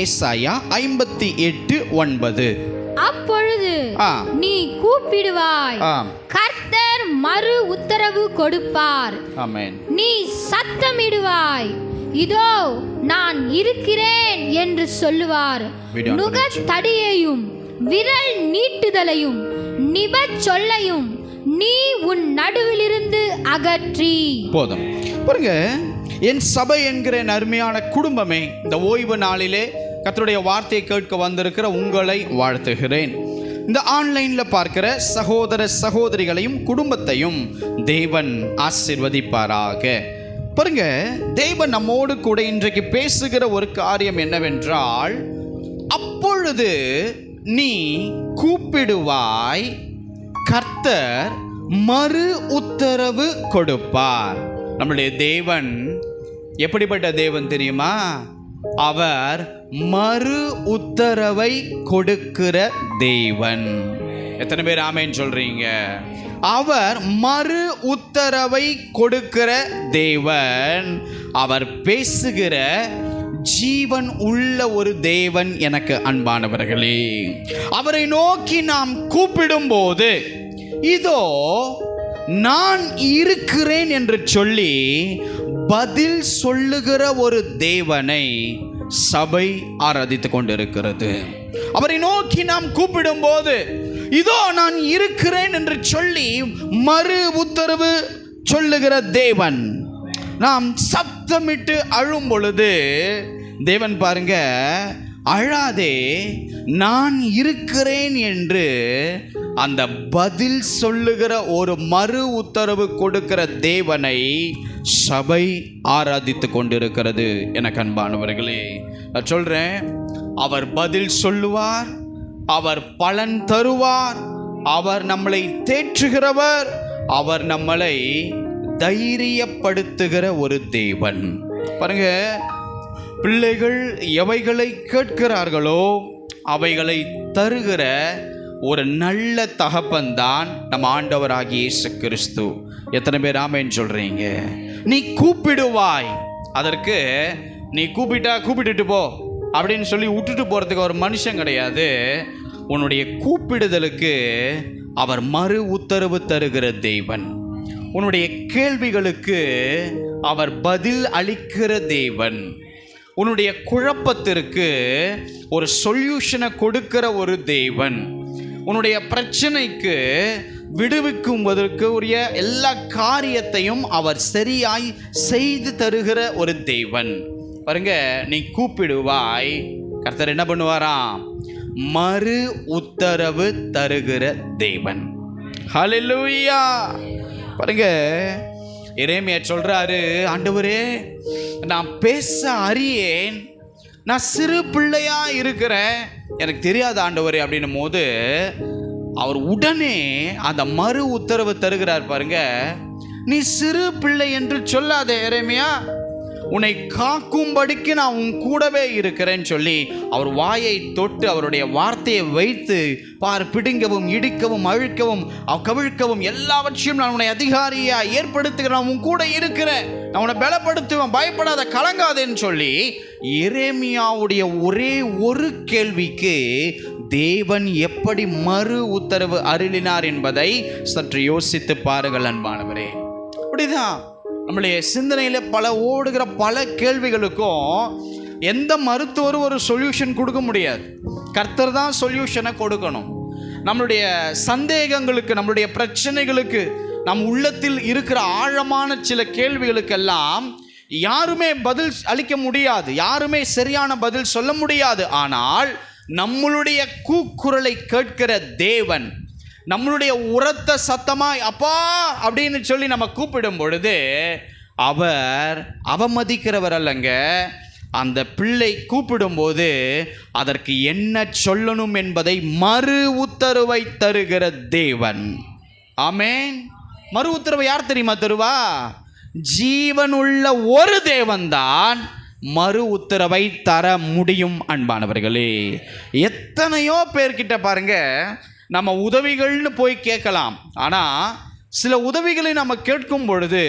ஏசாயா 58:9. அப்பொழுது நீ கூப்பிடுவாய், கர்த்தர் மறு உத்தரவு கொடுப்பார். ஆமென். நீ சத்தமிடுவாய், இதோ நான் இருக்கிறேன் என்று சொல்லுவார். நுகத்தடியையும் விரல் நீட்டுதலையும் நிபச் சொல்லையும் நீ உன் நடுவிலிருந்து அகற்றி. போதும். பாருங்க, என் சபை என்கிற அருமையான குடும்பமே, இந்த ஓய்வு நாளிலே கர்த்தருடைய வார்த்தையை கேட்க வந்திருக்கிற உங்களை வாழ்த்துகிறேன். இந்த ஆன்லைன்ல பார்க்கிற சகோதர சகோதரிகளையும் குடும்பத்தையும் தேவன் ஆசீர்வதிப்பாராக. பாருங்க, தேவன் நம்மோடு கூட இன்றைக்கு பேசுகிற ஒரு காரியம் என்னவென்றால், அப்பொழுது நீ கூப்பிடுவாய், கர்த்தர் மறு உத்தரவு கொடுப்பார். நம்முடைய தேவன் எப்படிப்பட்ட தேவன் தெரியுமா? அவர் மறு உத்தரவை கொடுக்கிற தேவன். எத்தனை பேர் ஆமென் சொல்றீங்க? அவர் மறு உத்தரவை கொடுக்கிற தேவன். அவர் பேசுகிற ஜீவன் உள்ள ஒரு தேவன். எனக்கு அன்பானவர்களே, அவரை நோக்கி நாம் கூப்பிடும் போது இதோ நான் இருக்கிறேன் என்று சொல்லி பதில் சொல்லுகிற ஒரு தேவனை சபை ஆராதித்துக் கொண்டிருக்கிறது. அவரை நோக்கி நாம் கூப்பிடும் போது இதோ நான் இருக்கிறேன் என்று சொல்லி மறு உத்தரவு சொல்லுகிற தேவன். நாம் சத்தமிட்டு அழும் பொழுது தேவன் பாருங்க, அழாதே நான் இருக்கிறேன் என்று அந்த பதில் சொல்லுகிற ஒரு மறு உத்தரவு கொடுக்கிற தேவனை சபை ஆராதித்து கொண்டிருக்கிறது. எனக்கு அன்பானவர்களே, நான் சொல்றேன், அவர் பதில் சொல்லுவார், அவர் பலன் தருவார், அவர் நம்மளை தேற்றுகிறவர், அவர் நம்மளை தைரியப்படுத்துகிற ஒரு தேவன். பாருங்க, பிள்ளைகள் எவைகளை கேட்கிறார்களோ அவைகளை தருகிற ஒரு நல்ல தகப்பன்தான் நம்ம ஆண்டவராகிய இயேசு கிறிஸ்து. எத்தனை பேர் ஆமென் சொல்றீங்க? நீ கூப்பிடுவாய், அதற்கு நீ கூப்பிட்டுட்டு போ அப்படின்னு சொல்லி விட்டுட்டு போறதுக்கு ஒரு மனுஷன் கிடையாது. உன்னுடைய கூப்பிடுதலுக்கு அவர் மறு உத்தரவு தருகிற தேவன். உன்னுடைய கேள்விகளுக்கு அவர் பதில் அளிக்கிற தேவன். உன்னுடைய குழப்பத்திற்கு ஒரு சொல்யூஷனை கொடுக்கிற ஒரு தேவன். உன்னுடைய பிரச்சனைக்கு விடுவிக்குவதற்கு உரிய எல்லா காரியத்தையும் அவர் சரியாய் செய்து தருகிற ஒரு தேவன். பாருங்க, நீ கூப்பிடுவாய், கர்த்தர் என்ன பண்ணுவாராம்? மறு உத்தரவு தருகிற தேவன். ஹல்லேலூயா. பாருங்க, எரேமியா சொல்றாரு, ஆண்டவரே நான் பேச அறியேன், நான் சிறு பிள்ளையா இருக்கிறேன், எனக்கு தெரியாது ஆண்டவரே அப்படின்னும் போது அவர் உடனே அந்த மறு உத்தரவு தருகிறார். பாருங்க, நீ சிறு பிள்ளை என்று சொல்லாதே எரேமியா, உன்னை காக்கும்படிக்கு நான் உன் கூடவே இருக்கிறேன்னு சொல்லி அவர் வாயை தொட்டு அவருடைய வார்த்தையை வைத்து, பார், பிடுங்கவும் இடிக்கவும் அழிக்கவும் கவிழ்க்கவும் எல்லாவற்றையும் நான் உன்னை அதிகாரியா ஏற்படுத்துகிறேன், நான் உன் கூட இருக்கிறேன், நான் உன்னை பலப்படுத்துவேன், பயப்படாத, கலங்காதேன்னு சொல்லி எரேமியாவுடைய ஒரே ஒரு கேள்விக்கு தேவன் எப்படி மறு உத்தரவு அருளினார் என்பதை சற்று யோசித்து பாருங்கள் அன்பானவரே. அப்படிதான் நம்முடைய சிந்தனையில் ஓடுகிற பல கேள்விகளுக்கும் எந்த மருத்துவரும் ஒரு சொல்யூஷன் கொடுக்க முடியாது. கர்த்தர் தான் சொல்யூஷனை கொடுக்கணும். நம்மளுடைய சந்தேகங்களுக்கு, நம்மளுடைய பிரச்சனைகளுக்கு, நம் உள்ளத்தில் இருக்கிற ஆழமான சில கேள்விகளுக்கெல்லாம் யாருமே பதில் அளிக்க முடியாது, யாருமே சரியான பதில் சொல்ல முடியாது. ஆனால் நம்மளுடைய கூக்குரலை கேட்கிற தேவன், நம்மளுடைய உரத்த சத்தமாய் அப்பா அப்படின்னு சொல்லி நம்ம கூப்பிடும் பொழுது அவர் அவமதிக்கிறவர் அல்லங்க. அந்த பிள்ளை கூப்பிடும்போது அதற்கு என்ன சொல்லணும் என்பதை மறு உத்தரவை தருகிற தேவன். ஆமென். மறு உத்தரவை யார் தெரியுமா தருவா? ஜீவனுள்ள ஒரு தேவன்தான் மறு உத்தரவை தர முடியும். அன்பானவர்களே, எத்தனையோ பேர்கிட்ட பாருங்க, நம்ம உதவிகள்னு போய் கேட்கலாம். ஆனால் சில உதவிகளை நம்ம கேட்கும் பொழுது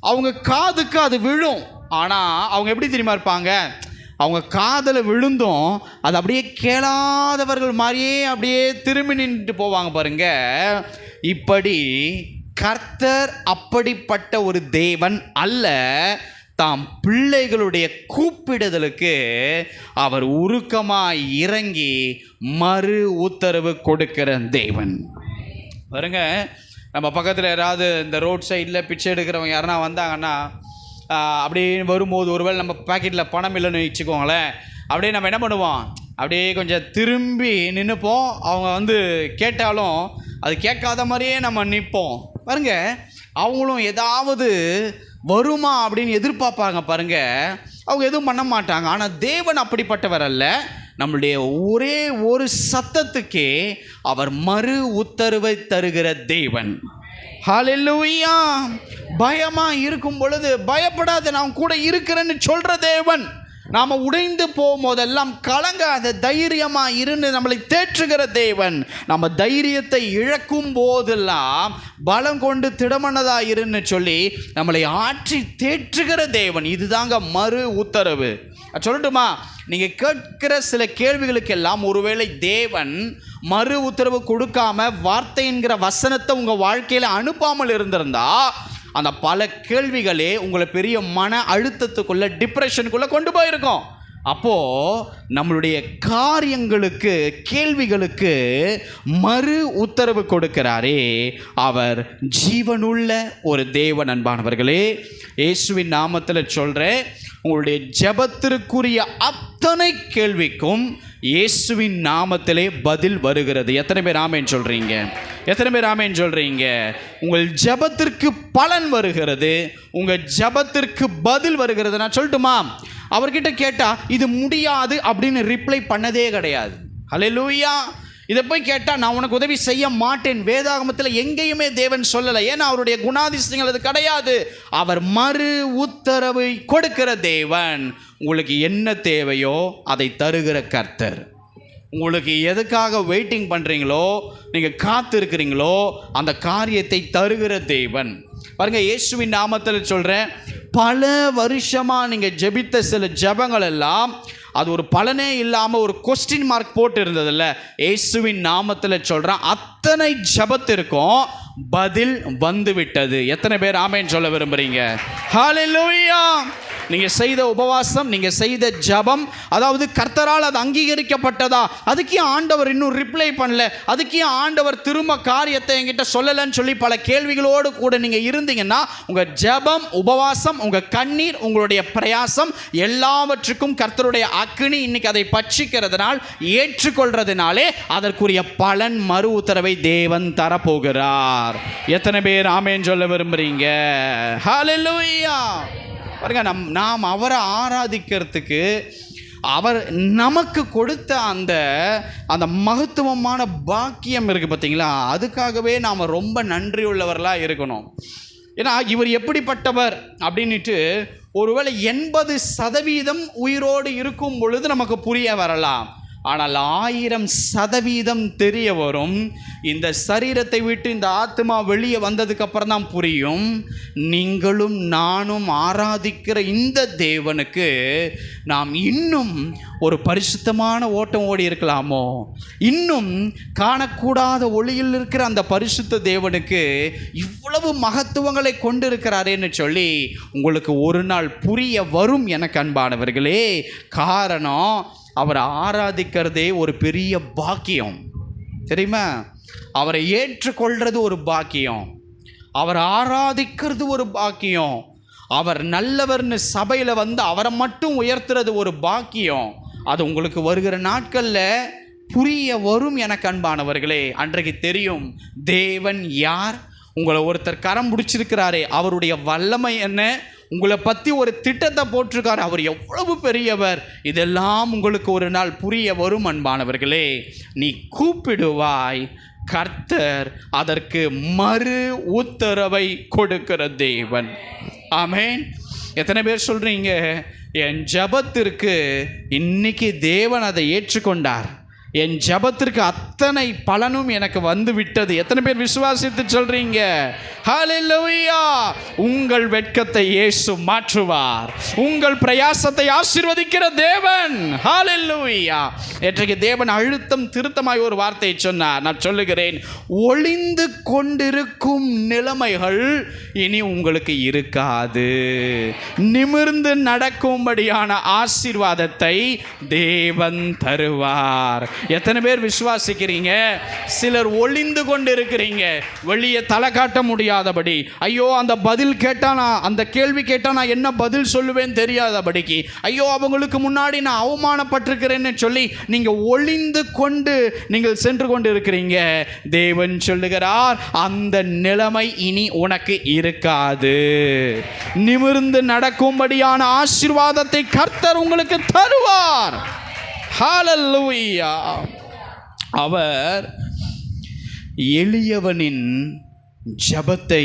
அவங்க காதுக்கு அது விழும். ஆனால் அவங்க எப்படி தெரியுமா இருப்பாங்க? அவங்க காதில் விழுந்தும் அது அப்படியே கேளாதவர்கள் மாதிரியே அப்படியே திரும்பி நின்றுட்டு போவாங்க பாருங்க. இப்படி கர்த்தர் அப்படிப்பட்ட ஒரு தேவன் அல்ல. தாம் பிள்ளைகளுடைய கூப்பிடுதலுக்கு அவர் உருக்கமாய் இறங்கி மறு உத்தரவு கொடுக்கிற தேவன். பாருங்க, நம்ம பக்கத்தில் யாராவது இந்த ரோட் சைடில் பிச்சை எடுக்கிறவங்க யாருன்னா வந்தாங்கன்னா, அப்படியே வரும்போது ஒருவேளை நம்ம பாக்கெட்டில் பணம் இல்லைன்னு வச்சுக்கோங்களேன், அப்படியே நம்ம என்ன பண்ணுவோம், அப்படியே கொஞ்சம் திரும்பி நின்றுப்போம். அவங்க கேட்டாலும் அது கேட்காத மாதிரியே நம்ம நிற்போம் பாருங்க. அவங்களும் ஏதாவது வருமா அப்படின்னு எதிர்பார்ப்பாங்க பாருங்க. அவங்க எதுவும் பண்ண மாட்டாங்க. ஆனால் தேவன் அப்படிப்பட்டவர் அல்ல. நம்மளுடைய ஒரே ஒரு சத்தத்துக்கே அவர் மறு உத்தரவை தருகிற தேவன். ஹல்லேலூயா. பயமா இருக்கும் பொழுது பயப்படாத, நான் கூட இருக்கிறேன்னு சொல்ற தேவன். நாம் உடைந்து போகும்போதெல்லாம் கலங்காத, தைரியமாக இருந்து நம்மளை தேற்றுகிற தேவன். நம்ம தைரியத்தை இழக்கும் போதெல்லாம் பலம் கொண்டு திடமனதாக இருன்னு சொல்லி நம்மளை ஆற்றி தேற்றுகிற தேவன். இதுதாங்க மறு உத்தரவு. சொல்லட்டுமா, நீங்கள் கேட்கிற சில கேள்விகளுக்கெல்லாம் ஒருவேளை தேவன் மறு உத்தரவு கொடுக்காம வார்த்தை என்கிற வசனத்தை உங்கள் வாழ்க்கையில் அனுப்பாமல் இருந்திருந்தா அந்த பல கேள்விகளே உங்களை பெரிய மன அழுத்தத்துக்குள்ள, டிப்ரெஷனுக்குள்ள கொண்டு போயிருக்கோம். அப்போ நம்மளுடைய காரியங்களுக்கு, கேள்விகளுக்கு மறு உத்தரவு கொடுக்கிறாரே அவர் ஜீவனுள்ள ஒரு தேவன். அன்பானவர்களே, இயேசுவின் நாமத்தில் சொல்றேன், உங்களுடைய ஜெபத்திற்குரிய அத்தனை கேள்விக்கும் இயேசுவின் நாமத்திலே பதில் வருகிறது. எத்தனை பேர் ஆமென் சொல்றீங்க? எத்தனை பேர் ஆமென் சொல்றீங்க? உங்கள் ஜெபத்திற்கு பலன் வருகிறது, உங்கள் ஜெபத்திற்கு பதில் வருகிறது. நான் சொல்லட்டுமா, அவர்கிட்ட கேட்டா இது முடியாது அப்படின்னு ரிப்ளை பண்ணதே கிடையாது. ஹல்லேலூயா. இதை போய் கேட்டால் நான் உனக்கு உதவி செய்ய மாட்டேன், வேதாகமத்தில் எங்கேயுமே தேவன் சொல்லலை. ஏன்னா அவருடைய குணாதிசயங்கள் அது கிடையாது. அவர் மறு உத்தரவை கொடுக்கிற தேவன். உங்களுக்கு என்ன தேவையோ அதை தருகிற கர்த்தர். உங்களுக்கு எதுக்காக வெயிட்டிங் பண்ணுறீங்களோ, நீங்கள் காத்து இருக்கிறீங்களோ, அந்த காரியத்தை தருகிற தேவன். பாருங்கள், இயேசுவின் நாமத்தில் சொல்கிறேன், பல வருஷமாக நீங்கள் ஜெபித்த சில ஜெபங்கள் எல்லாம் அது ஒரு பலனே இல்லாமல் ஒரு கொஸ்டின் மார்க் போட்டு இருந்ததில்ல. இயேசுவின் நாமத்தில் சொல்கிறேன், அத்தனை ஜெபத்திற்கும் பதில் வந்து விட்டது. எத்தனை பேர் ஆமென் சொல்ல விரும்புகிறீங்க? ஹல்லேலூயா. நீங்கள் செய்த உபவாசம், நீங்கள் செய்த ஜபம், அதாவது கர்த்தரால் அது அங்கீகரிக்கப்பட்டதா? அதுக்கே ஆண்டவர் இன்னும் ரிப்ளை பண்ணல, அதுக்கே ஆண்டவர் திரும்ப காரியத்தை என்கிட்ட சொல்லலைன்னு சொல்லி பல கேள்விகளோடு கூட நீங்கள் இருந்தீங்கன்னா, உங்கள் ஜபம், உபவாசம், உங்கள் கண்ணீர், உங்களுடைய பிரயாசம் எல்லாவற்றுக்கும் கர்த்தருடைய அக்கினி இன்னைக்கு அதை பட்சிக்கிறதுனால், ஏற்றுக்கொள்றதுனாலே அதற்குரிய பலன், மறு உத்தரவை தேவன் தரப்போகிறார். எத்தனை பேர் ஆமென் சொல்ல விரும்புறீங்க? ஹல்லேலூயா. பாருங்க, நாம் அவரை ஆராதிக்கிறதுக்கு அவர் நமக்கு கொடுத்த அந்த மகத்துவமான பாக்கியம் இருக்குது பார்த்தீங்களா, அதுக்காகவே நாம் ரொம்ப நன்றி உள்ளவர்களாக இருக்கணும். ஏன்னா இவர் எப்படிப்பட்டவர் அப்படின்ட்டு ஒருவேளை 80% உயிரோடு இருக்கும் பொழுது நமக்கு புரிய வரலாம். ஆனால் 1000% தெரிய வரும். இந்த சரீரத்தை விட்டு இந்த ஆத்மா வெளியே வந்ததுக்கு அப்புறம் தான் புரியும். நீங்களும் நானும் ஆராதிக்கிற இந்த தேவனுக்கு நாம் இன்னும் ஒரு பரிசுத்தமான ஓட்டம் ஓடி இருக்கலாமோ, இன்னும் காணக்கூடாத ஒளியில் இருக்கிற அந்த பரிசுத்த தேவனுக்கு இவ்வளவு மகத்துவங்களை கொண்டிருக்கிறாரேன்னு சொல்லி உங்களுக்கு ஒரு நாள் புரிய வரும். எனக்கு அன்பானவர்களே, காரணம் அவரை ஆராதிக்கிறதே ஒரு பெரிய பாக்கியம் தெரியுமா? அவரை ஏற்றுக்கொள்றது ஒரு பாக்கியம், அவர் ஆராதிக்கிறது ஒரு பாக்கியம், அவர் நல்லவர்னு சபையில் அவரை மட்டும் உயர்த்துறது ஒரு பாக்கியம். அது உங்களுக்கு வருகிற நாட்களில் புரிய வரும். எனக்கு அன்பானவர்களே, அன்றைக்கு தெரியும் தேவன் யார். உங்களை ஒருத்தர் கரம் பிடிச்சிருக்கிறாரே, அவருடைய வல்லமை என்ன, உங்களை பற்றி ஒரு திட்டத்தை போட்டிருக்காரு, அவர் எவ்வளவு பெரியவர், இதெல்லாம் உங்களுக்கு ஒரு நாள் புரிய வரும். அன்பானவர்களே, நீ கூப்பிடுவாய், கர்த்தர் அதற்கு மறு உத்தரவை கொடுக்கிற தேவன். ஆமென். எத்தனை பேர் சொல்றீங்க, என் ஜபத்திற்கு இன்னைக்கு தேவன் அதை ஏற்றுக்கொண்டார், என் ஜபத்திற்கு அத்தனை பலனும் எனக்கு வந்து விட்டது? எத்தனை பேர் விசுவாசித்து சொல்றீங்க? ஹல்லேலூயா. உங்கள் வெட்கத்தை இயேசு மாற்றுவார். உங்கள் பிரயாசத்தை ஆசீர்வதிக்கிற தேவன். ஹல்லேலூயா. இன்றைக்கு தேவன் அழுத்தம் திருத்தமாய் ஒரு வார்த்தை சொன்னார். நான் சொல்லுகிறேன், ஒளிந்து கொண்டிருக்கும் நிலைமைகள் இனி உங்களுக்கு இருக்காது. நிமிர்ந்து நடக்கும்படியான ஆசீர்வாதத்தை தேவன் தருவார். எத்தனை பேர் விசுவாசிக்கிறீங்க? சிலர் ஒளிந்து கொண்டு இருக்கிறீங்க, வெளியே தலை காட்ட முடியாதபடி. ஐயோ, அந்த பதில் கேட்டா நான், அந்த கேள்வி கேட்டா நான் என்ன பதில் சொல்லுவேன் தெரியாதபடிக்கு, ஐயோ அவங்களுக்கு முன்னாடி நான் அவமானப்பட்டிருக்கிறேன்னு சொல்லி நீங்க ஒளிந்து கொண்டு நீங்கள் சென்று கொண்டு இருக்கிறீங்க. தேவன் சொல்லுகிறார், அந்த நிலைமை இனி உனக்கு இருக்காது. நிமிர்ந்து நடக்கும்படியான ஆசீர்வாதத்தை கர்த்தர் உங்களுக்கு தருவார். ஹல்லேலூயா. அவர் எளியவனின் ஜபத்தை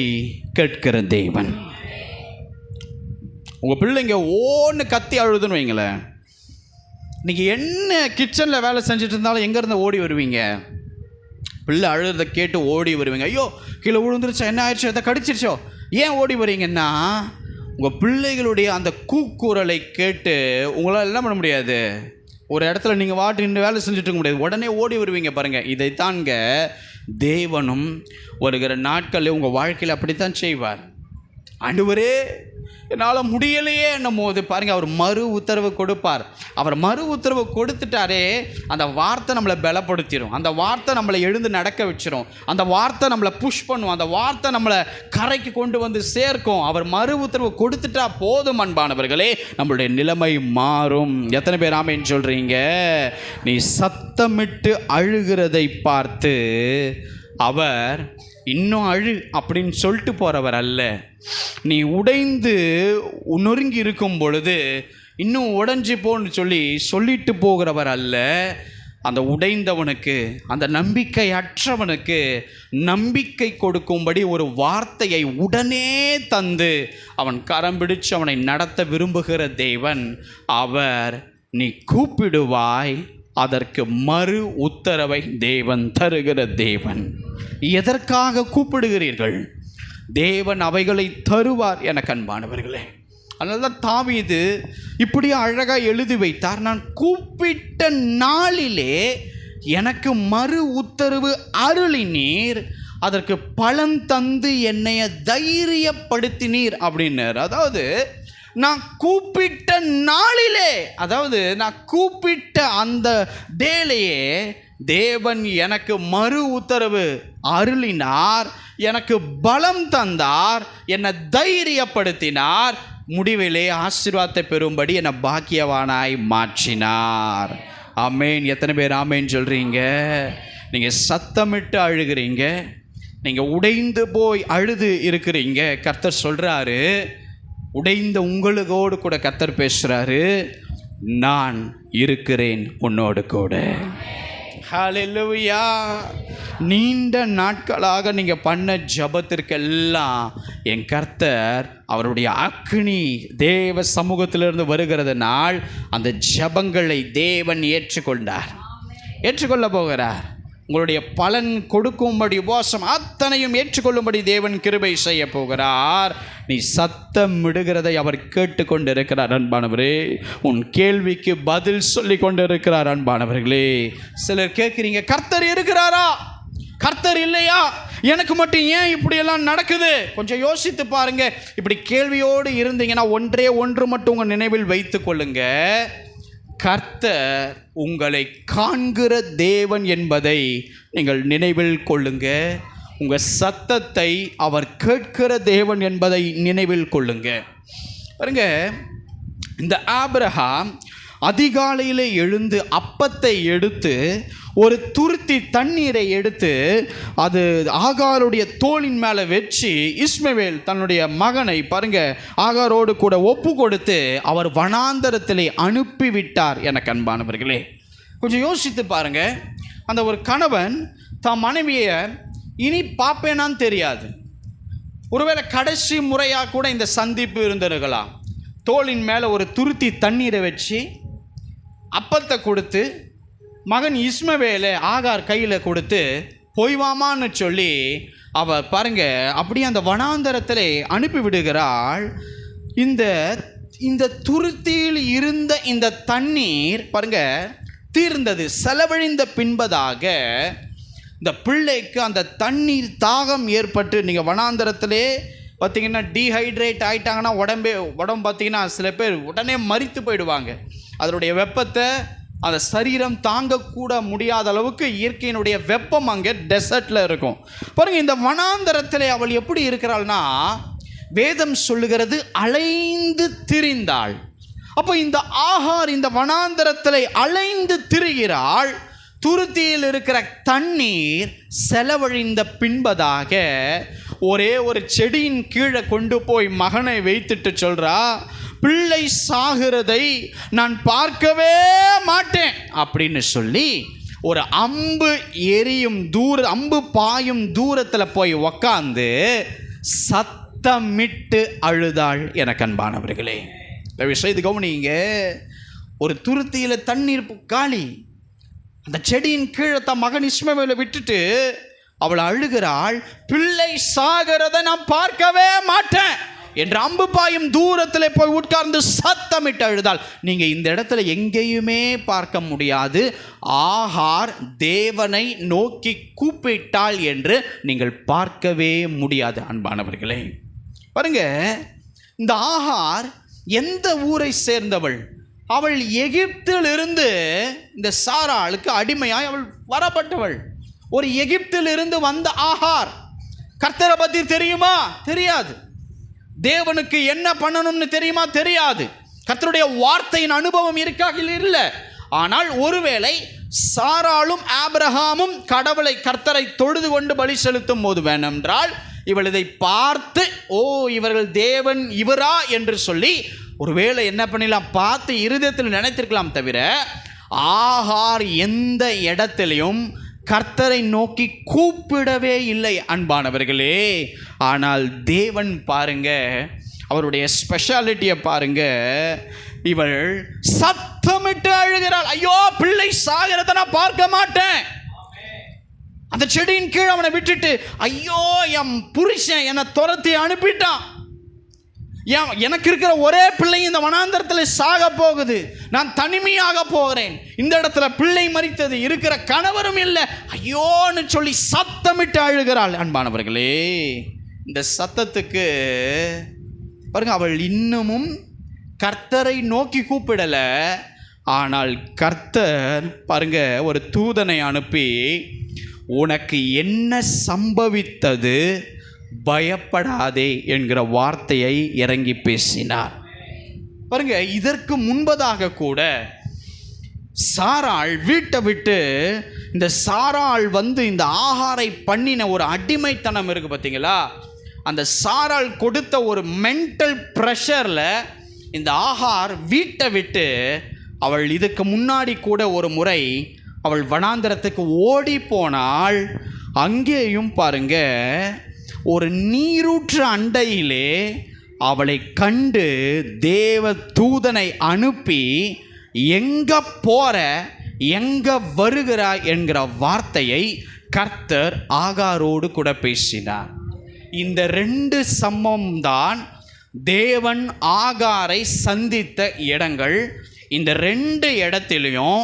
கேட்கிற தேவன். உங்கள் பிள்ளைங்க ஓன்னு கத்தி அழுதுன்னு வைங்களேன், இன்னைக்கு என்ன கிச்சனில் வேலை செஞ்சுட்டு இருந்தாலும் எங்கேருந்து ஓடி வருவீங்க? பிள்ளை அழுகிறத கேட்டு ஓடி வருவீங்க. ஐயோ கீழே விழுந்துருச்சா, என்ன ஆயிடுச்சோ, எதை கடிச்சிருச்சோ, ஏன் ஓடி வரீங்கன்னா உங்கள் பிள்ளைகளுடைய அந்த கூக்குரலை கேட்டு உங்களால் என்ன பண்ண முடியாது. ஒரு இடத்துல நீங்கள் வாட்டு நின்று வேலை செஞ்சுட்டு இருக்க முடியாது, உடனே ஓடி வருவீங்க. பாருங்கள், இதைத்தாங்க தேவனும் வருகிற நாட்களில் உங்கள் வாழ்க்கையில் அப்படித்தான் செய்வார். ஆண்டவரே என்னால் முடியலையே என்னும் போது பாருங்கள், அவர் மறு உத்தரவு கொடுப்பார். அவர் மறு உத்தரவு கொடுத்துட்டாரே, அந்த வார்த்தை நம்மளை பலப்படுத்திடும், அந்த வார்த்தை நம்மளை எழுந்து நடக்க வச்சிடும், அந்த வார்த்தை நம்மளை புஷ் பண்ணும், அந்த வார்த்தை நம்மளை கரைக்கு கொண்டு வந்து சேர்க்கும். அவர் மறு உத்தரவு கொடுத்துட்டா போதும் அன்பானவர்களே, நம்மளுடைய நிலைமை மாறும். எத்தனை பேர் ஆமென் சொல்கிறீங்க? நீ சத்தமிட்டு அழுகிறதை பார்த்து அவர் இன்னும் அழு அப்படின்னு சொல்லிட்டு போகிறவர் அல்ல. நீ உடைந்து நொறுங்கி இருக்கும் பொழுது இன்னும் உடைஞ்சி போன்னு சொல்லிட்டு போகிறவர் அல்ல. அந்த உடைந்தவனுக்கு, அந்த நம்பிக்கை அற்றவனுக்கு நம்பிக்கை கொடுக்கும்படி ஒரு வார்த்தையை உடனே தந்து அவன் கரம் பிடிச்சு அவனை நடத்த விரும்புகிற தேவன். அவர் நீ கூப்பிடுவாய், அதற்கு மறு உத்தரவை தேவன் தருகிற தேவன். எதற்காக கூப்பிடுகிறீர்கள்? தேவன் அவைகளை தருவார் என அன்பானவர்களே. அதனால தான் தாவீது இப்படி அழகாக எழுதி வைத்தார், நான் கூப்பிட்ட நாளிலே எனக்கு மறு உத்தரவு அருளினீர், அதற்கு பலன் தந்து என்னைய தைரியப்படுத்தினீர் அப்படின்னார். அதாவது நான் கூப்பிட்ட நாளிலே, அதாவது நான் கூப்பிட்ட அந்த வேளையே தேவன் எனக்கு மறு உத்தரவு அருளினார், எனக்கு பலம் தந்தார், என்னை தைரியப்படுத்தினார், முடிவிலே ஆசீர்வாதத்தை பெறும்படி என்னை பாக்கியவானாய் மாற்றினார். ஆமேன். எத்தனை பேர் ஆமேன் சொல்கிறீங்க? நீங்கள் சத்தமிட்டு அழுகிறீங்க, நீங்கள் உடைந்து போய் அழுது இருக்கிறீங்க. கர்த்தர் சொல்கிறாரு, உடைந்த உங்களோடு கூட கர்த்தர் பேசுகிறாரு, நான் இருக்கிறேன் உன்னோடு கூட. ஹல்லேலூயா. நீண்ட நாட்களாக நீங்கள் பண்ண ஜபத்திற்கெல்லாம் என் கர்த்தர் அவருடைய அக்கினி தேவ சமூகத்திலிருந்து வருகிறதுனால் அந்த ஜபங்களை தேவன் ஏற்றுக்கொள்ள போகிறார். உங்களுடைய பலன் கொடுக்கும்படி உபவாசம் அத்தனையும் ஏற்றுக்கொள்ளும்படி தேவன் கிருபை செய்ய போகிறார். நீ சத்தம் விடுகிறதை அவர் கேட்டுக்கொண்டு இருக்கிறார் அன்பானவரே. உன் கேள்விக்கு பதில் சொல்லி கொண்டு இருக்கிறார் அன்பானவர்களே. சிலர் கேட்குறீங்க, கர்த்தர் இருக்கிறாரா, கர்த்தர் இல்லையா, எனக்கு மட்டும் ஏன் இப்படியெல்லாம் நடக்குது? கொஞ்சம் யோசித்து பாருங்க. இப்படி கேள்வியோடு இருந்தீங்கன்னா ஒன்று மட்டும் உங்கள் நினைவில் வைத்து கொள்ளுங்க, கர்த்தர் உங்களை காண்கிற தேவன் என்பதை நீங்கள் நினைவில் கொள்ளுங்க. உங்கள் சத்தத்தை அவர் கேட்கிற தேவன் என்பதை நினைவில் கொள்ளுங்க. பாருங்க, இந்த ஆபிரகாம் அதிகாலையில் எழுந்து அப்பத்தை எடுத்து ஒரு துருத்தி தண்ணீரை எடுத்து அது ஆகாருடைய தோளின் மேலே வச்சு இஸ்மவேல் தன்னுடைய மகனை பாருங்க ஆகாரோடு கூட ஒப்பு கொடுத்து அவர் வனாந்தரத்திலே அனுப்பிவிட்டார். எனக்கு அன்பானவர்களே, கொஞ்சம் யோசித்து பாருங்க. அந்த ஒரு கணவன் தன் மனைவியை இனி பார்ப்பேனான்னு தெரியாது, ஒருவேளை கடைசி முறையாக கூட இந்த சந்திப்பு இருந்திருக்கலாம். தோளின் மேலே ஒரு துருத்தி தண்ணீரை வச்சு அப்பத்தை கொடுத்து மகன் இஸ்மவேலை ஆகார் கையில் கொடுத்து போய்வாமான்னு சொல்லி அவர் பாருங்க அப்படியே அந்த வனாந்தரத்திலே அனுப்பி விடுகிறாள். இந்த துருத்தியில் இருந்த இந்த தண்ணீர் பாருங்க தீர்ந்தது. செலவழிந்த பின்பதாக இந்த பிள்ளைக்கு அந்த தண்ணீர் தாகம் ஏற்பட்டு, நீங்கள் வனாந்தரத்திலே பார்த்தீங்கன்னா டீஹைட்ரேட் ஆகிட்டாங்கன்னா உடம்பு பார்த்தீங்கன்னா சில பேர் உடனே மரித்து போயிடுவாங்க. அதனுடைய வெப்பத்தை அந்த சரீரம் தாங்கக்கூட முடியாத அளவுக்கு இயற்கையினுடைய வெப்பம் அங்கே டெசர்ட்டில் இருக்கும். பாருங்கள், இந்த வனாந்தரத்தில் அவள் எப்படி இருக்கிறாள்னா, வேதம் சொல்லுகிறது அலைந்து திரிந்தாள். அப்போ இந்த ஆகார் இந்த வனாந்தரத்தில் அலைந்து திரிகிறாள். துருத்தியில் இருக்கிற தண்ணீர் செலவழிந்த பின்பதாக ஒரே ஒரு செடியின் கீழே கொண்டு போய் மகனை வைத்துட்டு சொல்றா, பிள்ளை சாகிறதை நான் பார்க்கவே மாட்டேன் அப்படின்னு சொல்லி ஒரு அம்பு பாயும் தூரத்தில் போய் உக்காந்து சத்தமிட்டு அழுதாள். எனக்கு அன்பானவர்களே, இந்த விஷயத்தை கவனிங்க. ஒரு துருத்தியில் தண்ணீர் காலி, அந்த செடியின் கீழே தன் மகன் இஸ்மவேலை விட்டுட்டு அவள் அழுகிறாள். பிள்ளை சாகிறத நான் பார்க்கவே மாட்டேன் என்று அம்பு பாயும் தூரத்தில் போய் உட்கார்ந்து சத்தமிட்டு அழுதாள். நீங்கள் இந்த இடத்துல எங்கேயுமே பார்க்க முடியாது ஆகார் தேவனை நோக்கி கூப்பிட்டாள் என்று நீங்கள் பார்க்கவே முடியாது. அன்பானவர்களே பாருங்க, இந்த ஆகார் எந்த ஊரை சேர்ந்தவள்? அவள் எகிப்திலிருந்து இந்த சாராளுக்கு அடிமையாய் அவள் வரப்பட்டவள். ஒரு எகிப்திலிருந்து வந்த ஆகார். கர்த்தரை பற்றி தெரியுமா? தெரியாது. தேவனுக்கு என்ன பண்ணணும்னு தெரியுமா? தெரியாது. கர்த்தருடைய வார்த்தையின் அனுபவம் இருக்காக இல்லை. ஆனால் ஒருவேளை சாராளும் ஆபிரகாமும் கர்த்தரை தொழுது கொண்டு பலி செலுத்தும் போது வேணுமென்றால் இவள் இதை பார்த்து, ஓ இவர்கள் தேவன் இவரா என்று சொல்லி ஒருவேளை என்ன பண்ணிடலாம், பார்த்து இருதயத்தில் நினைத்திருக்கலாம். தவிர ஆகார் எந்த இடத்திலையும் கர்த்தரை நோக்கி கூப்பிடவே இல்லை. அன்பானவர்களே, ஆனால் தேவன் பாருங்க, அவருடைய ஸ்பெஷாலிட்டியை பாருங்க. இவள் சத்தமிட்டு அழுகிறாள், ஐயோ பிள்ளை சாகிறத நான் பார்க்க மாட்டேன். அந்த செடியின் கீழ் அவனை விட்டுட்டு, ஐயோ என் புருஷன் என்னை துரத்தி அனுப்பிட்டான், எனக்கு இருக்கிற ஒரே பிள்ளை இந்த வனாந்தரத்தில் சாக போகுது, நான் தனிமையாக போகிறேன், இந்த இடத்துல பிள்ளை மரித்தது, இருக்கிற கணவரும் இல்லை, ஐயோன்னு சொல்லி சத்தமிட்டு அழுகிறாள். அன்பானவர்களே, இந்த சத்தத்துக்கு பாருங்க, அவள் இன்னமும் கர்த்தரை நோக்கி கூப்பிடல. ஆனால் கர்த்தர் பாருங்க ஒரு தூதனை அனுப்பி, உனக்கு என்ன சம்பவித்தது, பயப்படாதே என்கிற வார்த்தையை இறங்கி பேசினார். பாருங்க, இதற்கு முன்பதாக கூட சாராள் வீட்டை விட்டு, இந்த சாராள் இந்த ஆகாரை பண்ணின ஒரு அடிமைத்தனம் இருக்கு பார்த்தீங்களா, அந்த சாராள் கொடுத்த ஒரு மென்டல் ப்ரெஷரில் இந்த ஆகார் வீட்டை விட்டு அவள் இதுக்கு முன்னாடி கூட ஒரு முறை அவள் வனாந்தரத்துக்கு ஓடி போனாள். அங்கேயும் பாருங்க ஒரு நீரூற்று அண்டையிலே அவளை கண்டு தேவ தூதனை அனுப்பி, எங்க போற எங்க வருகிறாய் என்கிற வார்த்தையை கர்த்தர் ஆகாரோடு கூட பேசினார். இந்த 2 சம்பவம் தான் தேவன் ஆகாரை சந்தித்த இடங்கள். இந்த 2 இடத்திலையும்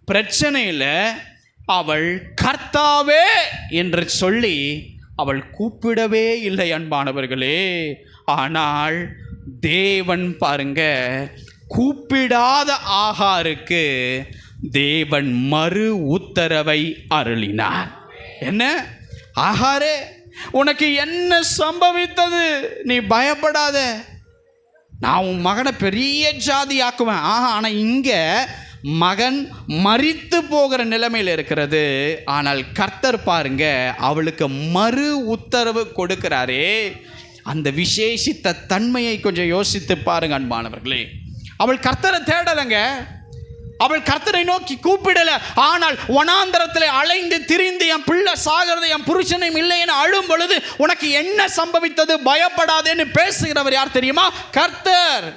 பிரச்சனையில் அவள் கர்த்தாவே என்று சொல்லி அவள் கூப்பிடவே இல்லை. அன்பானவர்களே, ஆனால் தேவன் பாருங்க, கூப்பிடாத ஆகாருக்கு தேவன் மறு உத்தரவை அருளினார். என்ன? ஆகாரே, உனக்கு என்ன சம்பவித்தது? நீ பயப்படாத, நான் உன் மகனை பெரிய ஜாதி ஆக்குவேன். ஆனால் இங்கே மகன் மரித்து போகிற நிலைமையில் இருக்கிறது. ஆனால் கர்த்தர் பாருங்க அவளுக்கு மறு உத்தரவு கொடுக்கிறாரே, அந்த விசேஷித்த தன்மையை கொஞ்சம் யோசித்து பாருங்க அன்பானவர்களே. அவள் கர்த்தரை தேடலைங்க, அவள் கர்த்தரை நோக்கி கூப்பிடல. ஆனால் வனாந்தரத்தில் அலைந்து திரிந்து என் பிள்ளை சாகிறது, என் புருஷனையும் இல்லைன்னு அழும் பொழுது, உனக்கு என்ன சம்பவித்தது, பயப்படாதேன்னு பேசுகிறவர் யார் தெரியுமா? கர்த்தர்.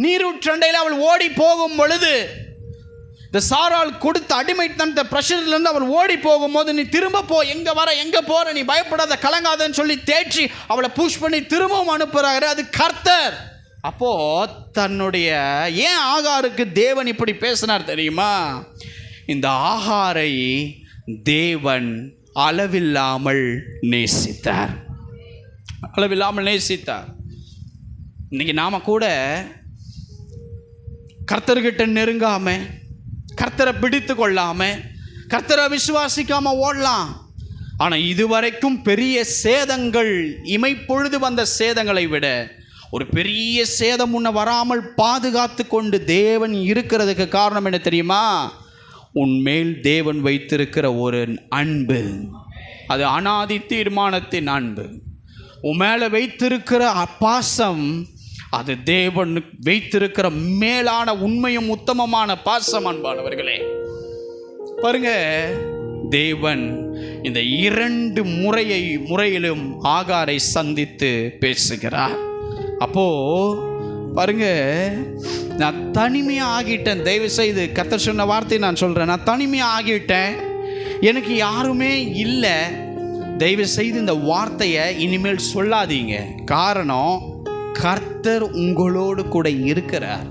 நீரூற்றண்டையில் அவள் ஓடி போகும் பொழுது இந்த சாராள் கொடுத்த அடிமைத்தனத்தை பிரஷர்லேருந்து அவர் ஓடி போகும்போது, நீ திரும்ப போ, எங்கே போகிற, நீ பயப்படாத, கலங்காதன்னு சொல்லி தேய்ச்சி அவளை புஷ் பண்ணி திரும்பவும் அனுப்புகிறாரு. அது கர்த்தர். அப்போது தன்னுடைய ஏன் ஆகாருக்கு தேவன் இப்படி பேசினார் தெரியுமா? இந்த ஆகாரை தேவன் அளவில்லாமல் நேசித்தார். அளவில்லாமல் நேசித்தார். இன்னைக்கு நாம் கூட கர்த்தர்கிட்ட நெருங்காமல், கர்த்தரை பிடித்து கொள்ளாமல், கர்த்தரை விசுவாசிக்காமல் ஓடலாம். ஆனால் இதுவரைக்கும் பெரிய சேதங்கள், இமைப்பொழுது வந்த சேதங்களை விட ஒரு பெரிய சேதம் முன்ன வராமல் பாதுகாத்து கொண்டு தேவன் இருக்கிறதுக்கு காரணம் என்ன தெரியுமா? உன்மேல் தேவன் வைத்திருக்கிற ஒரு அன்பு. அது அனாதி தீர்மானத்தின் அன்பு. உன் மேலே வைத்திருக்கிற பாசம், அது தேவன் வைத்திருக்கிற மேலான உண்மையும் உத்தமமான பாசம். அன்பானவர்களே, பாருங்க, தேவன் இந்த 2 முறையிலும் ஆகாரை சந்தித்து பேசுகிறார். அப்போ பாருங்க, நான் தனிமையாக ஆகிட்டேன். தயவு செய்து கர்த்தர் சொன்ன வார்த்தையை நான் சொல்கிறேன். நான் தனிமையாக ஆகிட்டேன், எனக்கு யாருமே இல்லை. தயவு செய்து இந்த வார்த்தையை இனிமேல் சொல்லாதீங்க. காரணம், கர்த்தர் உங்களோடு கூட இருக்கிறார்.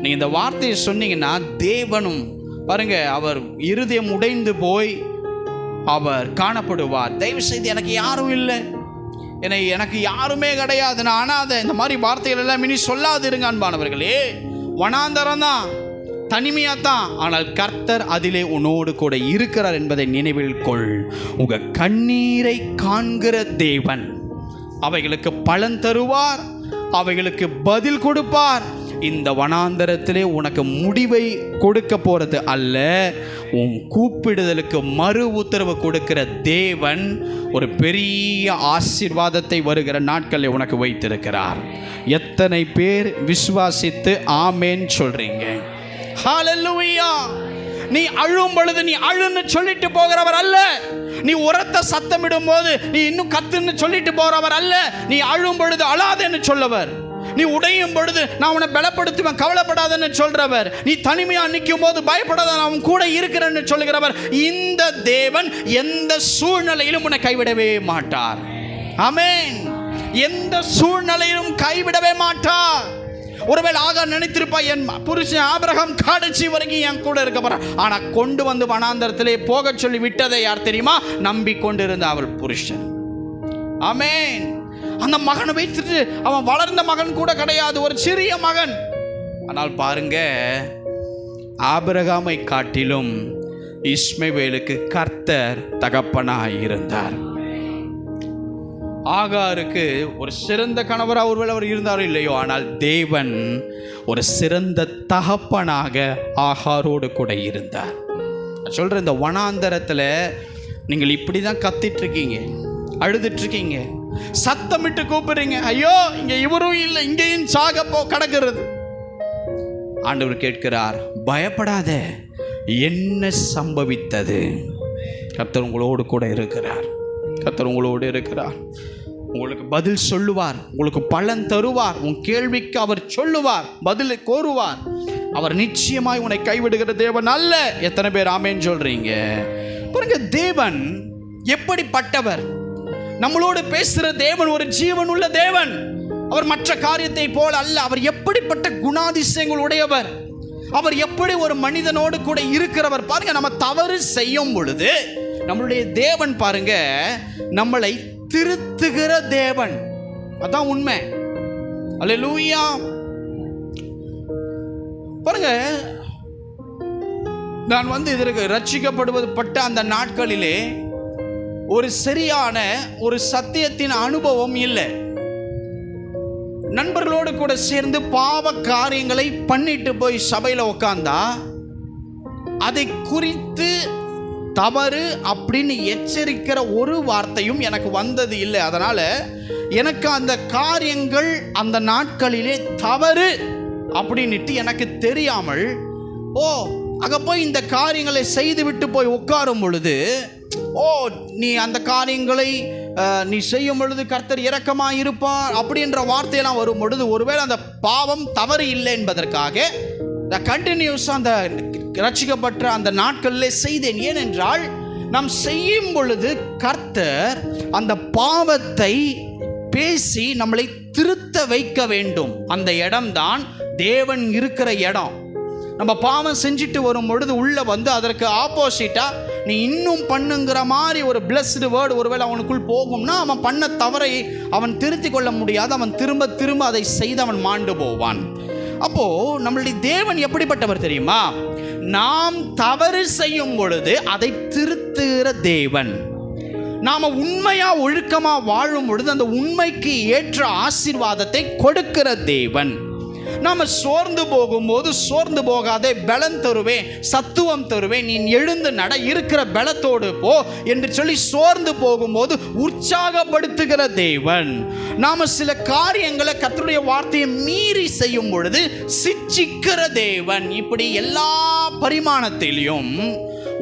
நீங்கள் இந்த வார்த்தையை சொன்னீங்கன்னா தேவனும் பாருங்க, அவர் இருதயம் உடைந்து போய் அவர் காணப்படுவார். தயவு செய்து எனக்கு யாரும் இல்லை, எனக்கு யாருமே கிடையாது, நான் அனாதை, இந்த மாதிரி வார்த்தைகள் எல்லாம் இனி சொல்லாதிருங்க அன்பானவர்களே. வனாந்தரம் தான், தனிமையாக தான், ஆனால் கர்த்தர் அதிலே உன்னோடு கூட இருக்கிறார் என்பதை நினைவில் கொள். உங்கள் கண்ணீரை காண்கிற தேவன் அவைகளுக்கு பலன் தருவார், அவைகளுக்கு பதில் கொடுப்பார். இந்த வனாந்தரத்திலே உனக்கு முடிவை கொடுக்க போகிறது அல்ல, உன் கூப்பிடுதலுக்கு மறு உத்தரவு கொடுக்கிற தேவன் ஒரு பெரிய ஆசீர்வாதத்தை வருகிற நாட்களில் உனக்கு வைத்திருக்கிறார். எத்தனை பேர் விசுவாசித்து ஆமேன் சொல்றீங்க? ஹல்லேலூயா! நீ அழும் பொழுது நீ அழுன்னு சொல்லிட்டு போகிறவர் அல்ல. நீ உரத்த சத்தமிடும் போது நீ இன்னும் கத்துன்னு சொல்லிட்டு போகிறவர் அல்ல. நீ அழும் பொழுது அழாதேன்னு சொல்லவர். நீ உடையும் பொழுது நான் உன்னை பலப்படுத்துவேன், கவலைப்படாதன்னு சொல்றவர். நீ தனிமையா நிற்கும் போது பயப்படாத, நான் அவன் கூட இருக்கிறேன்னு சொல்லுகிறவர். இந்த தேவன் எந்த சூழ்நிலையிலும் உன்னை கைவிடவே மாட்டார். ஆமென். எந்த சூழ்நிலையிலும் கைவிடவே மாட்டார். ஒருவேளை ஆகார் நினைத்திருப்பா, என் புருஷன் ஆபிரகாம் கடைசி வரைக்கும் என் கூட இருக்க போறான். ஆனா கொண்டு வந்து வனாந்தரத்திலே போக சொல்லி விட்டதை யார் தெரியுமா? நம்பிக்கொண்டிருந்த அவள் புருஷன். ஆமென். அந்த மகனை வைத்துட்டு அவன் வளர்ந்த மகன் கூட கிடையாது, ஒரு சிறிய மகன். ஆனால் பாருங்க, ஆபிரகாமை காட்டிலும் இஸ்மவேலுக்கு கர்த்தர் தகப்பனாய் இருந்தார். ஆகாருக்கு ஒரு சிறந்த கணவராக ஒருவேளை அவர் இருந்தாரோ இல்லையோ, ஆனால் தேவன் ஒரு சிறந்த தகப்பனாக ஆகாரோடு கூட இருந்தார். சொல்கிறேன், இந்த வனாந்தரத்தில் நீங்கள் இப்படி தான் கத்திட்ருக்கீங்க, அழுதுட்ருக்கீங்க, சத்தமிட்டு கூப்பிடுறீங்க, ஐயோ இங்கே இவரும் இல்லை, இங்கேயும் சாக கிடக்கிறது. ஆண்டவர் கேட்கிறார், பயப்படாத, என்ன சம்பவித்தது? கர்த்தர் உங்களோடு கூட இருக்கிறார். கர்த்தர் உங்களோடு இருக்கிறார். உங்களுக்கு பதில் சொல்லுவார், உங்களுக்கு பலன் தருவார். உன் கேள்விக்கு அவர் சொல்லுவார், பதிலை கோருவார். அவர் நிச்சயமாய் உன்னை கைவிடுகிற தேவன் அல்ல. எத்தனை பேர் ஆமேன்னு சொல்றீங்க? பாருங்க, தேவன் எப்படிப்பட்டவர்? நம்மளோடு பேசுகிற தேவன் ஒரு ஜீவனுள்ள தேவன். அவர் மற்ற காரியத்தை போல அல்ல. அவர் எப்படிப்பட்ட குணாதிசயங்கள் உடையவர், அவர் எப்படி ஒரு மனிதனோடு கூட இருக்கிறவர். பாருங்க, நம்ம தவறு செய்யும் பொழுது நம்மளுடைய தேவன் பாருங்க நம்மளை திருத்துகிற தேவன். அதான் உண்மை. அல்லேலூயா. பாருங்க, நான் இதற்கு ரட்சிக்கப்படுவதுப்பட்ட அந்த நாட்களிலே ஒரு சரியான ஒரு சத்தியத்தின் அனுபவம் இல்லை. நண்பர்களோடு கூட சேர்ந்து பாவ காரியங்களை பண்ணிட்டு போய் சபையில் உட்கார்ந்தா அதை குறித்து தவறு அப்படின்னு எச்சரிக்கிற ஒரு வார்த்தையும் எனக்கு வந்தது இல்லை. அதனால எனக்கு அந்த காரியங்கள் அந்த நாட்களிலே தவறு அப்படின்ட்டு எனக்கு தெரியாமல், அங்கே போய் இந்த காரியங்களை செய்துவிட்டு போய் உட்காரும் பொழுது, நீ அந்த காரியங்களை நீ செய்யும் பொழுது கர்த்தர் இரக்கமாக இருப்பார் அப்படின்ற வார்த்தையெல்லாம் வரும் பொழுது, ஒருவேளை அந்த பாவம் தவறு இல்லை என்பதற்காக கண்டினியூஸாக அந்த ரட்சிக்கப்பட்ட அந்த நாட்களிலே செய்தேன். ஏனென்றால் நாம் செய்யும் பொழுது கர்த்தர் அந்த பாவத்தை பேசி நம்மளை திருத்த வைக்க வேண்டும். அந்த இடம்தான் தேவன் இருக்கிற இடம். நம்ம பாவம் செஞ்சுட்டு வரும் பொழுது உள்ளே வந்து அதற்கு ஆப்போசிட்டாக நீ இன்னும் பண்ணுங்கிற மாதிரி ஒரு பிளஸ்டு வேர்டு ஒருவேளை அவனுக்குள் போகும்னா அவன் பண்ண தவறை அவன் திருத்தி கொள்ள முடியாது. அவன் திரும்ப திரும்ப அதை செய்து அவன் மாண்டு போவான். அப்போது நம்மளுடைய தேவன் எப்படிப்பட்டவர் தெரியுமா? நாம் தவறு செய்யும் பொழுது அதை திருத்துகிற தேவன். நாம் உண்மையாக ஒழுக்கமாக வாழும் பொழுது அந்த உண்மைக்கு ஏற்ற ஆசீர்வாதத்தை கொடுக்கிற தேவன். நாம் சோர்ந்து போகும்போது சோர்ந்து போகாதே, பலன் தருவேன், சத்துவம் தருவேன், நீ எழுந்து நட, இருக்கிற பலத்தோடு போ என்று சொல்லி சோர்ந்து போகும்போது உற்சாகப்படுத்துகிற தேவன். நாம் சில காரியங்களை கர்த்தருடைய வார்த்தையை மீறி செய்யும் பொழுது சிட்சிக்கிற தேவன். இப்படி எல்லா பரிமாணத்திலும்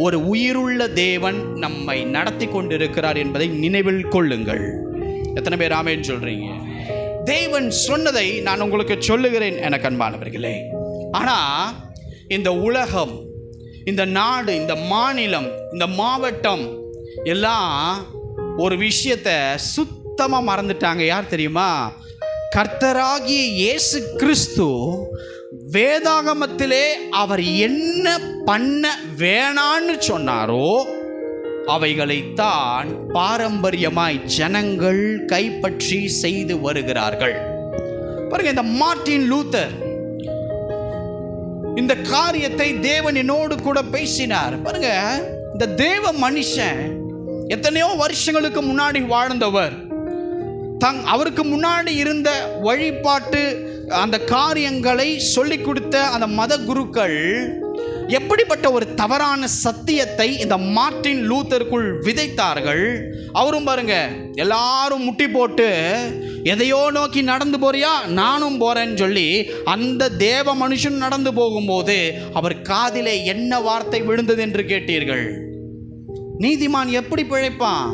ஒரு உயிருள்ள தேவன் நம்மை நடத்தி கொண்டிருக்கிறார் என்பதை நினைவில் கொள்ளுங்கள். எத்தனை பேர் ஆமென் சொல்றீங்க? தேவன் சொன்னதை நான் உங்களுக்கு சொல்லுகிறேன் எனக்கு அன்பானவர்களே. ஆனால் இந்த உலகம், இந்த நாடு, இந்த மாநிலம், இந்த மாவட்டம் எல்லாம் ஒரு விஷயத்தை சுத்தமாக மறந்துட்டாங்க. யார் தெரியுமா? கர்த்தராகிய இயேசு கிறிஸ்து வேதாகமத்திலே அவர் என்ன பண்ண வேணான்னு சொன்னாரோ அவைகளைத்தான் பாரம்பரியமாய் ஜனங்கள் கைப்பற்றி செய்து வருகிறார்கள். பாருங்க, இந்த மார்ட்டின் லூத்தர் இந்த காரியத்தை தேவன் என்னோடு கூட பேசினார். பாருங்க, இந்த தேவ மனுஷன் எத்தனையோ வருஷங்களுக்கு முன்னாடி வாழ்ந்தவர். அவருக்கு முன்னாடி இருந்த வழிபாட்டு அந்த காரியங்களை சொல்லிக் கொடுத்த அந்த மத குருக்கள் எப்படிப்பட்ட ஒரு தவறான சத்தியத்தை இந்த மார்ட்டின் லூத்தருக்குள் விதைத்தார்கள். அவரும் பாருங்க, எல்லாரும் முட்டி போட்டு எதையோ நோக்கி நடந்து போறியா, நானும் போறேன்னு சொல்லி அந்த தேவ மனுஷன் நடந்து போகும்போது அவர் காதிலே என்ன வார்த்தை விழுந்தது என்று கேட்டீர்கள்? நீதிமான் எப்படி பிழைப்பான்?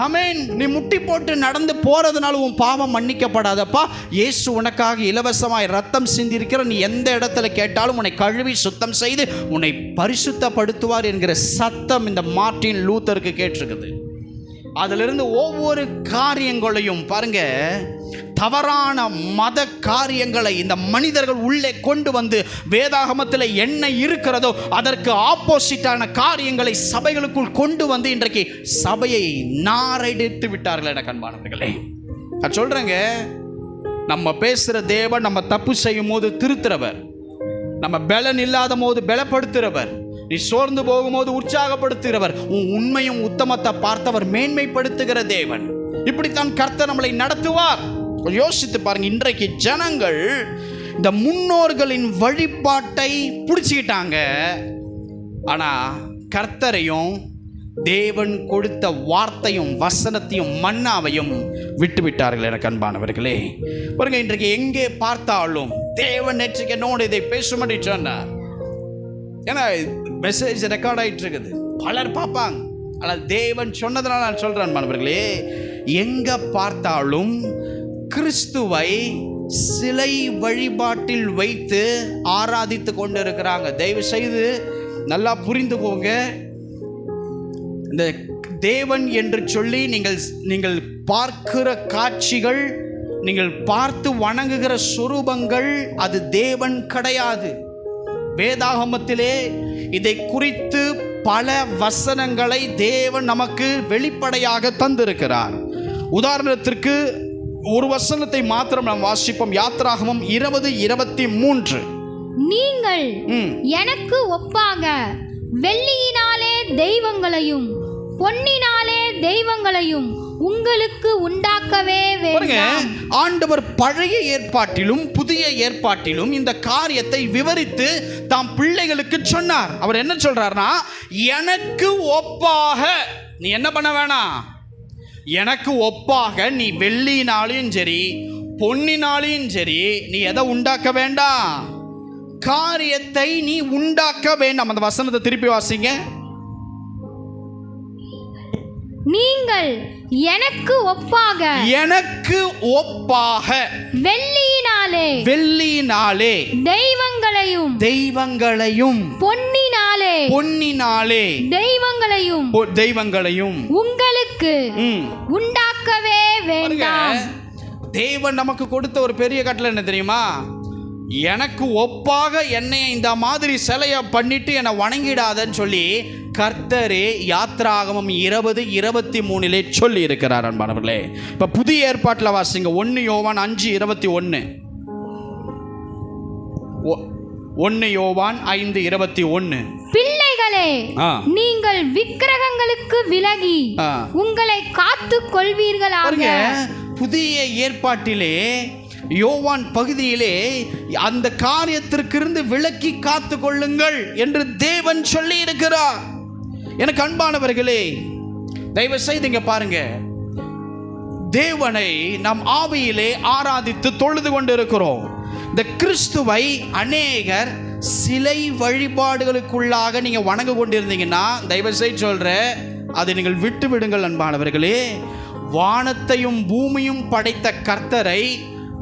ஆமென். நீ முட்டி போட்டு நடந்து போறதுனால உன் பாவம் மன்னிக்கப்படாதப்பா. இயேசு உனக்காக இலவசமாய் ரத்தம் சிந்திருக்கிற, நீ எந்த இடத்துல கேட்டாலும் உன்னை கழுவி சுத்தம் செய்து உன்னை பரிசுத்தப்படுத்துவார் என்கிற சத்தம் இந்த மார்ட்டின் லூத்தருக்கு கேட்டிருக்குது. அதிலிருந்து ஒவ்வொரு காரியங்களையும் பாருங்க, தவறான மத காரியங்களை இந்த மனிதர்கள் உள்ளே கொண்டு வந்து வேதாகமத்தில் என்ன இருக்கிறதோ அதற்கு ஆப்போசிட்டான காரியங்களை சபைகளுக்குள் கொண்டு வந்து இன்றைக்கு சபையை நாரடித்து விட்டார்கள். என கண்பானவர்களே, நான் சொல்றேங்க, நம்ம பேசுகிற தேவன் நம்ம தப்பு செய்யும் போது திருத்துறவர், நம்ம பலன் இல்லாத போது பலப்படுத்துகிறவர், நீ சோர்ந்து போகும்போது உற்சாகப்படுத்துகிறவர், உன் உண்மையும் உத்தமத்தை பார்த்தவர் மேன்மைப்படுத்துகிற தேவன். இப்படித்தான் கர்த்தர் நம்மளை நடத்துவார். யோசித்து பாருங்க, இன்றைக்கு ஜனங்கள் இந்த முன்னோர்களின் வழிபாட்டை பிடிச்சிக்கிட்டாங்க. ஆனால் கர்த்தரையும் தேவன் கொடுத்த வார்த்தையும் வசனத்தையும் மன்னாவையும் விட்டு விட்டார்கள். எனக்கு அன்பானவர்களே, பாருங்க, இன்றைக்கு எங்கே பார்த்தாலும் தேவன் நேற்றுக்கு என்னோடு இதை பேசும்படி சொன்னார். ஏன்னா மெசேஜ் ரெக்கார்ட் ஆகிட்டு இருக்குது, பலர் பார்ப்பாங்க. ஆனால் தேவன் சொன்னதுனால நான் சொல்கிறேன் அன்பானவர்களே, எங்கே பார்த்தாலும் கிறிஸ்துவை சிலை வழிபாட்டில் வைத்து ஆராதித்து கொண்டு இருக்கிறாங்க. தயவு செய்து நல்லா புரிந்துக்கோங்க. இந்த தேவன் என்று சொல்லி நீங்கள் பார்க்கிற காட்சிகள், நீங்கள் பார்த்து வணங்குகிற சொரூபங்கள், அது தேவன் கிடையாது. வேதாகமத்திலே இதை குறித்து பல வசனங்களை தேவன் நமக்கு வெளிப்படையாக தந்திருக்கிறார். உதாரணத்திற்கு ஒரு வசனத்தை மாத்திரம் நாம் வாசிப்போம். யாத்திராகமம் 20:23. நீங்கள் எனக்கு ஒப்பாக வெள்ளியினாலே தெய்வங்களையும் பொன்னினாலே தெய்வங்களையும் உங்களுக்கு உண்டாக்கவே வேண்டாம். ஆண்டவர் பழைய ஏற்பாட்டிலும் புதிய ஏற்பாட்டிலும் இந்த காரியத்தை விவரித்து தாம் பிள்ளைகளுக்கு சொன்னார். அவர் என்ன சொல்றார்னா, எனக்கு ஒப்பாக நீ என்ன பண்ண வேணாம், எனக்கு ஒப்பாக நீ வெள்ளினாலையும் சரி பொன்னினாலையும் சரி நீ எதை உண்டாக்க வேண்டாம், காரியத்தை நீ உண்டாக்க வேண்டாம். அந்த வசனத்தை திருப்பி வாசிங்க. நீங்கள் எனக்கு ஒப்பாக வெள்ளியினாலே தெய்வங்களையும் பொன்னினாலே தெய்வங்களையும் உங்களுக்கு உண்டாக்கவே வேண்டாம். தேவன் நமக்கு கொடுத்த ஒரு பெரிய கட்டளை என்ன தெரியுமா? எனக்கு ஒப்பாக என்னை இந்த மாதிரி சிலையை பண்ணிட்டு என்னை வணங்கிடாதன்னு சொல்லி கர்த்தரே யாத்ராகமம் 20:23 சொல்லி இருக்கிறார். அன்பானவர்களே, இப்ப புதிய ஏற்பாட்டில் வாசிங்க 1 யோவான் 5:21. 1 யோவான் 5:21. பிள்ளைகளே, நீங்கள் விக்கிரகங்களுக்கு விலகி உங்களை காத்துக் கொள்வீர்களாக. புதிய ஏற்பாட்டிலே யோவான் பகுதியிலே அந்த காரியத்திற்கிருந்து விலக்கி காத்து கொள்ளுங்கள் என்று தேவன் சொல்லி இருக்கிறார். எனக்கு அன்பானவர்களே, தயவு செய்து இங்க பாருங்க, தேவனை நாம் ஆவியிலே ஆராதித்து தொழுது கொண்டு இருக்கிறோம். இந்த கிறிஸ்துவை அநேகர் சிலை வழிபாடுகளுக்குள்ளாக நீங்க வணங்க கொண்டிருந்தீங்கன்னா தயவு செய்து சொல்றேன், அதை நீங்கள் விட்டு விடுங்கள். அன்பானவர்களே, வானத்தையும் பூமியும் படைத்த கர்த்தரை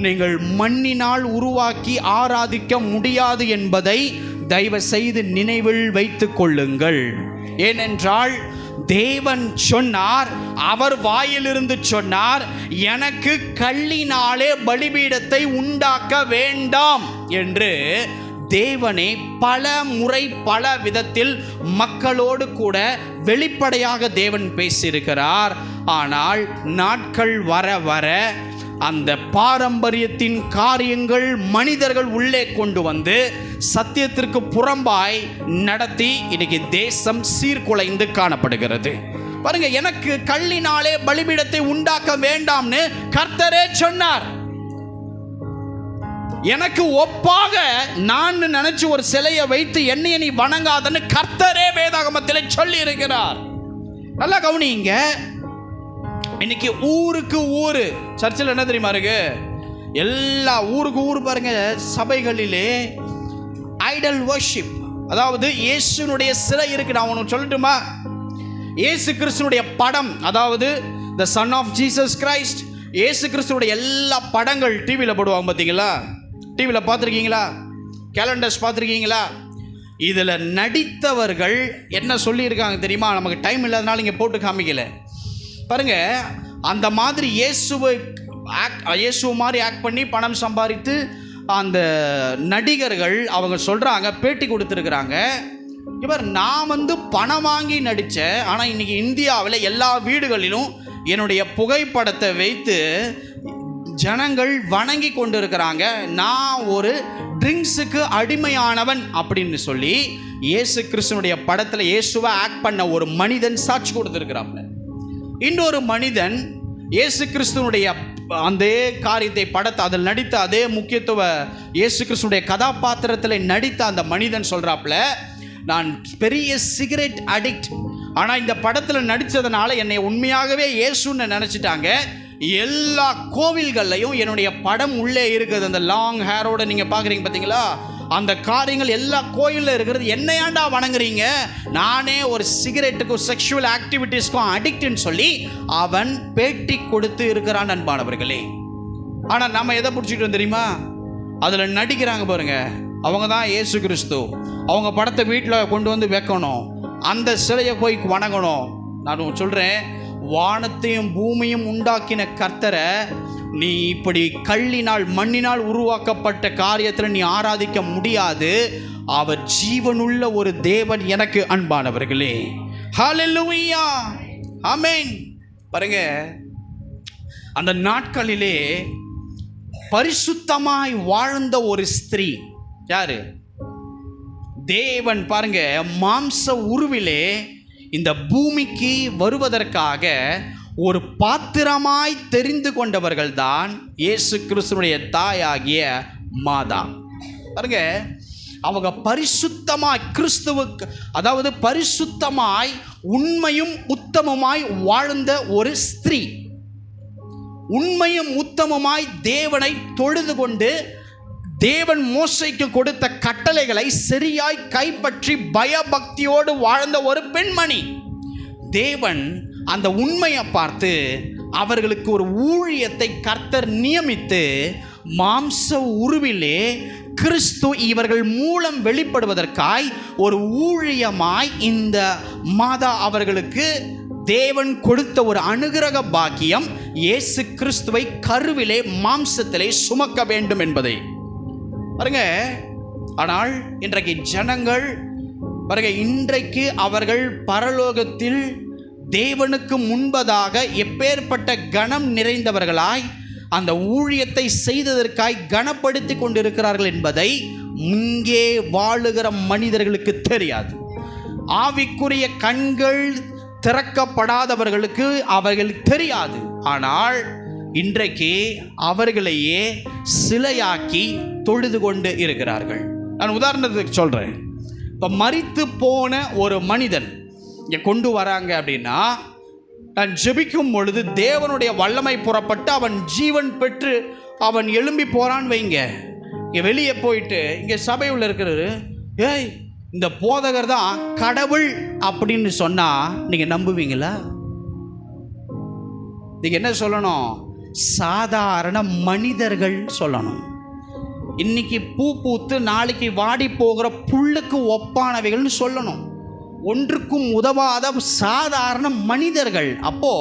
நீங்கள் மண்ணினால் உருவாக்கி ஆராதிக்க முடியாது என்பதை தயவு செய்து நினைவில் வைத்துக் கொள்ளுங்கள். ஏனென்றால் தேவன் சொன்னார், அவர் வாயிலிருந்து சொன்னார், எனக்கு கல்லினாலே பலிபீடத்தை உண்டாக்க வேண்டாம் என்று. தேவனே பல முறை பல விதத்தில் மக்களோடு கூட வெளிப்படையாக தேவன் பேசியிருக்கிறார். ஆனால் நாட்கள் வர வர அந்த பாரம்பரியத்தின் காரியங்கள் மனிதர்கள் உள்ளே கொண்டு வந்து சத்தியத்திற்கு புறம்பாய் நடத்தி இன்னைக்கு தேசம் சீர்குலைந்து காணப்படுகிறது. பாருங்க, எனக்கு கல்லினாலே பலிபீடத்தை உண்டாக்க வேண்டாம்னு கர்த்தரே சொன்னார். எனக்கு ஒப்பாக நான் நினைச்சு ஒரு சிலையை வைத்து என்னைய நீ வணங்காதன்னு கர்த்தரே வேதாகமத்திலே சொல்லி இருக்கிறார். நல்லா கவனிங்க. இன்னைக்கு ஊருக்கு ஊரு சர்ச்சில் என்ன தெரியுமா இருக்கு? எல்லா ஊருக்கு ஊர் பாருங்க, சபைகளிலே ஐடல் வர்ஷிப், அதாவது இயேசுனுடைய சிலை இருக்கு. நான் ஒன்று சொல்லட்டுமா? இயேசு கிறிஸ்துனுடைய படம், அதாவது த சன் ஆஃப் ஜீசஸ் கிரைஸ்ட், இயேசு கிறிஸ்துனுடைய எல்லா படங்கள் டிவியில் போடுவாங்க. பார்த்தீங்களா? டிவியில் பார்த்துருக்கீங்களா? கேலண்டர்ஸ் பார்த்துருக்கீங்களா? இதில் நடித்தவர்கள் என்ன சொல்லியிருக்காங்க தெரியுமா? நமக்கு டைம் இல்லாதனால இங்கே போட்டு காமிக்கல. பாருங்க, அந்த மாதிரி இயேசு மாதிரி ஆக்ட் பண்ணி பணம் சம்பாதித்து அந்த நடிகர்கள் அவங்க சொல்கிறாங்க, பேட்டி கொடுத்துருக்குறாங்க, இவர் நான் பணம் வாங்கி நடித்தேன், ஆனால் இன்றைக்கி இந்தியாவில் எல்லா வீடுகளிலும் என்னுடைய புகைப்படத்தை வைத்து ஜனங்கள் வணங்கி கொண்டு இருக்கிறாங்க, நான் ஒரு ட்ரிங்க்ஸுக்கு அடிமையானவன் அப்படின்னு சொல்லி இயேசு கிறிஸ்துனுடைய படத்தில் இயேசுவை ஆக்ட் பண்ண ஒரு மனிதன் சாட்சி கொடுத்துருக்கிறாங்க. இன்னொரு மனிதன் இயேசு கிறிஸ்துனுடைய அந்த காரியத்தை படத்தை அதில் நடித்த அதே முக்கியத்துவ இயேசு கிறிஸ்துனுடைய கதாபாத்திரத்தில் நடித்த அந்த மனிதன் சொல்கிறாப்புல, நான் பெரிய சிகரெட் அடிக்ட், ஆனால் இந்த படத்தில் நடித்ததுனால என்னை உண்மையாகவே இயேசுன்னு நினச்சிட்டாங்க. எல்லா கோவில்கள்லையும் என்னுடைய படம் உள்ளே இருக்குது. அந்த லாங் ஹேரோட நீங்கள் பார்க்குறீங்க பார்த்தீங்களா? அந்த காரியங்கள் எல்லா கோயிலில் இருக்கிறது. என்னையாண்டா வணங்குறீங்க? நானே ஒரு சிகரெட்டுக்கும் செக்ஷுவல் ஆக்டிவிட்டீஸ்க்கும் அடிக்ட்னு சொல்லி அவன் பேட்டி கொடுத்து இருக்கிறான். அன்பானவர்களே, ஆனால் நம்ம எதை பிடிச்சிட்டு தெரியுமா? அதில் நடிக்கிறாங்க பாருங்க, அவங்க தான் இயேசு கிறிஸ்து. அவங்க படத்தை வீட்டில் கொண்டு வந்து வைக்கணும், அந்த சிலையை போய் வணங்கணும். நான் சொல்கிறேன், வானத்தையும் பூமியும் உண்டாக்கின கர்த்தரை நீ இப்படி கல்லினால் மண்ணினால் உருவாக்கப்பட்ட காரியத்தில் நீ ஆராதிக்க முடியாது. அவர் ஜீவனுள்ள ஒரு தேவன் எனக்கு. அன்பானவர்களே, ஹல்லேலூயா, ஆமென். பாருங்க, அந்த நாட்களிலே பரிசுத்தமாய் வாழ்ந்த ஒரு ஸ்திரீ யாரு? தேவன் பாருங்க மாம்ச உருவிலே இந்த பூமிக்கு வருவதற்காக ஒரு பாத்திரமாய் தெரிந்து கொண்டவர்கள் தான் இயேசு கிறிஸ்துனுடைய தாயாகிய மாதா. பாருங்க, அவங்க பரிசுத்தமாய் கிறிஸ்துவுக்கு, அதாவது பரிசுத்தமாய் உண்மையும் உத்தமமாய் வாழ்ந்த ஒரு ஸ்திரீ, உண்மையும் உத்தமமாய் தேவனை தொழுது கொண்டு தேவன் மோசேக்கு கொடுத்த கட்டளைகளை சரியாய் கைப்பற்றி பயபக்தியோடு வாழ்ந்த ஒரு பெண்மணி. தேவன் அந்த உண்மையை பார்த்து அவர்களுக்கு ஒரு ஊழியத்தை கர்த்தர் நியமித்து மாம்ச உருவிலே கிறிஸ்து இவர்கள் மூலம் வெளிப்படுவதற்காய் ஒரு ஊழியமாய் இந்த மாதா அவர்களுக்கு தேவன் கொடுத்த ஒரு அனுகிரக பாக்கியம் இயேசு கிறிஸ்துவை கருவிலே மாம்சத்திலே சுமக்க வேண்டும் என்பதை பாருங்க. ஆனால் இன்றைக்கு ஜனங்கள் பாருங்க, இன்றைக்கு அவர்கள் பரலோகத்தில் தேவனுக்கு முன்பதாக எப்பேற்பட்ட கனம் நிறைந்தவர்களாய் அந்த ஊழியத்தை செய்ததற்காய் கனப்படுத்தி கொண்டிருக்கிறார்கள் என்பதை இங்கே வாழுகிற மனிதர்களுக்கு தெரியாது. ஆவிக்குரிய கண்கள் திறக்கப்படாதவர்களுக்கு அவர்களுக்கு தெரியாது. ஆனால் இன்றைக்கு அவர்களையே சிலையாக்கி தொழுது கொண்டு இருக்கிறார்கள். நான் உதாரணத்துக்கு சொல்றேன். இப்போ மரித்து போன ஒரு மனிதன் இங்கே கொண்டு வராங்க அப்படின்னா, நான் ஜெபிக்கும் பொழுது தேவனுடைய வல்லமை புறப்பட்டு அவன் ஜீவன் பெற்று அவன் எழும்பி போறான்னு வைங்க. இங்கே வெளியே போயிட்டு இங்கே சபையுள்ள இருக்கிறது, ஏய் இந்த போதகர் தான் கடவுள் அப்படின்னு சொன்னா நீங்க நம்புவீங்களா? நீங்க என்ன சொல்லணும்? சாதாரண மனிதர்கள் சொல்லணும். இன்னைக்கு பூ பூத்து நாளைக்கு வாடி போகிற புல்லுக்கு ஒப்பானவைகள்னு சொல்லணும். ஒன்றுக்கும் உதவாத சாதாரண மனிதர்கள். அப்போ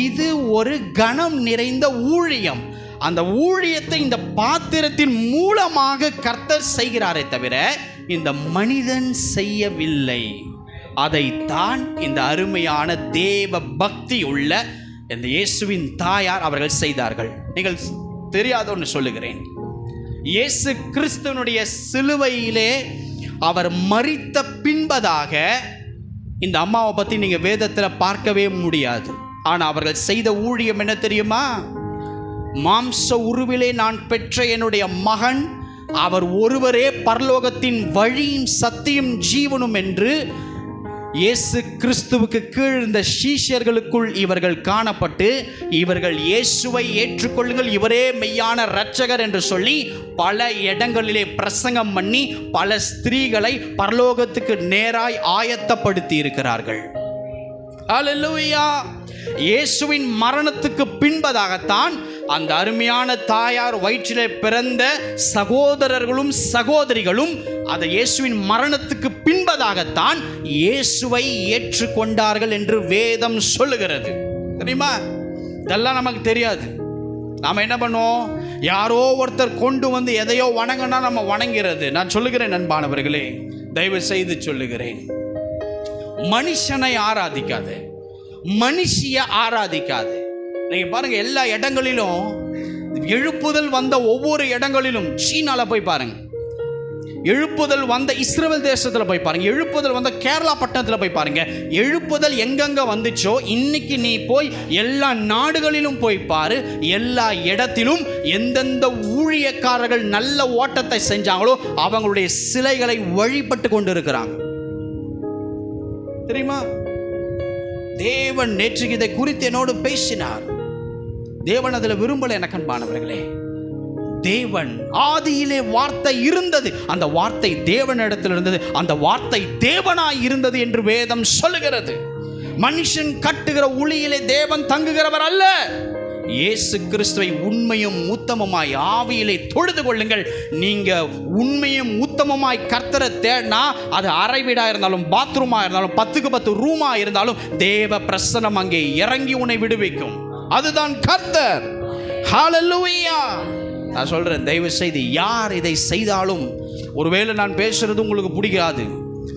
இது ஒரு கனம் நிறைந்த ஊழியம். அந்த ஊழியத்தை இந்த பாத்திரத்தின் மூலமாக கர்த்தர் செய்கிறாரே தவிர இந்த மனிதன் செய்யவில்லை. அதைத்தான் இந்த அருமையான தேவ பக்தி உள்ள இந்த இயேசுவின் தாயார் அவர்கள் செய்தார்கள். நீங்கள் தெரியாத ஒன்று சொல்லுகிறேன். இயேசு கிறிஸ்துவனுடைய சிலுவையிலே அவர் மரித்த பின்பதாக இந்த அம்மாவை பற்றி நீங்கள் வேதத்தில் பார்க்கவே முடியாது. ஆனால் அவர்கள் செய்த ஊழியம் என்ன தெரியுமா? மாம்ச உருவிலே நான் பெற்ற என்னுடைய மகன், அவர் ஒருவரே பரலோகத்தின் வழியும் சத்தியும் ஜீவனும் என்று இயேசு கிறிஸ்துவுக்கு கீழ் இந்த சீஷர்களுக்குள் இவர்கள் காணப்பட்டு, இவர்கள் இயேசுவை ஏற்றுக்கொள்ளுங்கள், இவரே மெய்யான இரட்சகர் என்று சொல்லி பல இடங்களிலே பிரசங்கம் பண்ணி பல ஸ்திரீகளை பரலோகத்துக்கு நேராய் ஆயத்தப்படுத்தி இருக்கிறார்கள். ஹல்லேலூயா! இயேசுவின் மரணத்துக்கு பின்பதாகத்தான் அந்த அருமையான தாயார் வயிற்றிலே பிறந்த சகோதரர்களும் சகோதரிகளும் அந்த இயேசுவின் மரணத்துக்கு பின்பதாகத்தான் இயேசுவை ஏற்றுக்கொண்டார்கள் என்று வேதம் சொல்லுகிறது. தெரியுமா? இதெல்லாம் நமக்கு தெரியாது. நாம் என்ன பண்ணுவோம்? யாரோ ஒருத்தர் கொண்டு வந்து எதையோ வணங்கினா நம்ம வணங்கிறது. நான் சொல்லுகிறேன் நண்பானவர்களே, தயவு செய்து சொல்லுகிறேன், மனுஷனை ஆராதிக்காது, மனுஷிய ஆராதிக்காது. நீங்க பாருங்க, எல்லா இடங்களிலும் எழுப்புதல் வந்த ஒவ்வொரு இடங்களிலும், சீனால போய் பாருங்க, எழுப்புதல் வந்த இஸ்ரேல் தேசத்தில் போய் பாருங்க, எழுப்புதல் வந்த கேரளா பட்டணத்தில் போய் பாருங்க, எழுப்புதல் எங்கெங்க வந்துச்சோ இன்னைக்கு நீ போய் எல்லா நாடுகளிலும் போய் பாரு. எல்லா இடத்திலும் எந்தெந்த ஊழியக்காரர்கள் நல்ல ஓட்டத்தை செஞ்சாங்களோ அவங்களுடைய சிலைகளை வழிபட்டு கொண்டு இருக்கிறாங்க. தெரியுமா? தேவன் நேற்று இதை குறித்து என்னோடு பேசினார். தேவன் அதில் விரும்பல. எனக்கு அன்பானவர்களே, தேவன் ஆதியிலே வார்த்தை இருந்தது, அந்த வார்த்தை தேவனிடத்தில் இருந்தது, அந்த வார்த்தை தேவனாய் இருந்தது என்று வேதம் சொல்லுகிறது. மனுஷன் கட்டுகிற உளியிலே தேவன் தங்குகிறவர் அல்ல. இயேசு கிறிஸ்துவை உண்மையும் உத்தமமாய் ஆவியிலே தொழுது கொள்ளுங்கள். நீங்க உண்மையும் உத்தமமாய் கர்த்தரை தேடினா, அது அறை வீடா இருந்தாலும் பாத்ரூமா இருந்தாலும் 10க்கு 10 ரூமா இருந்தாலும் தேவ பிரசன்னம் அங்கே இறங்கி உன்னை விடுவிக்கும். அதுதான் கர்த்தர். ஹல்லேலூயா! நான் சொல்றேன், தயவு செய்து யார் இதை செய்தாலும், ஒருவேளை நான் பேசுறது உங்களுக்கு பிடிக்காது,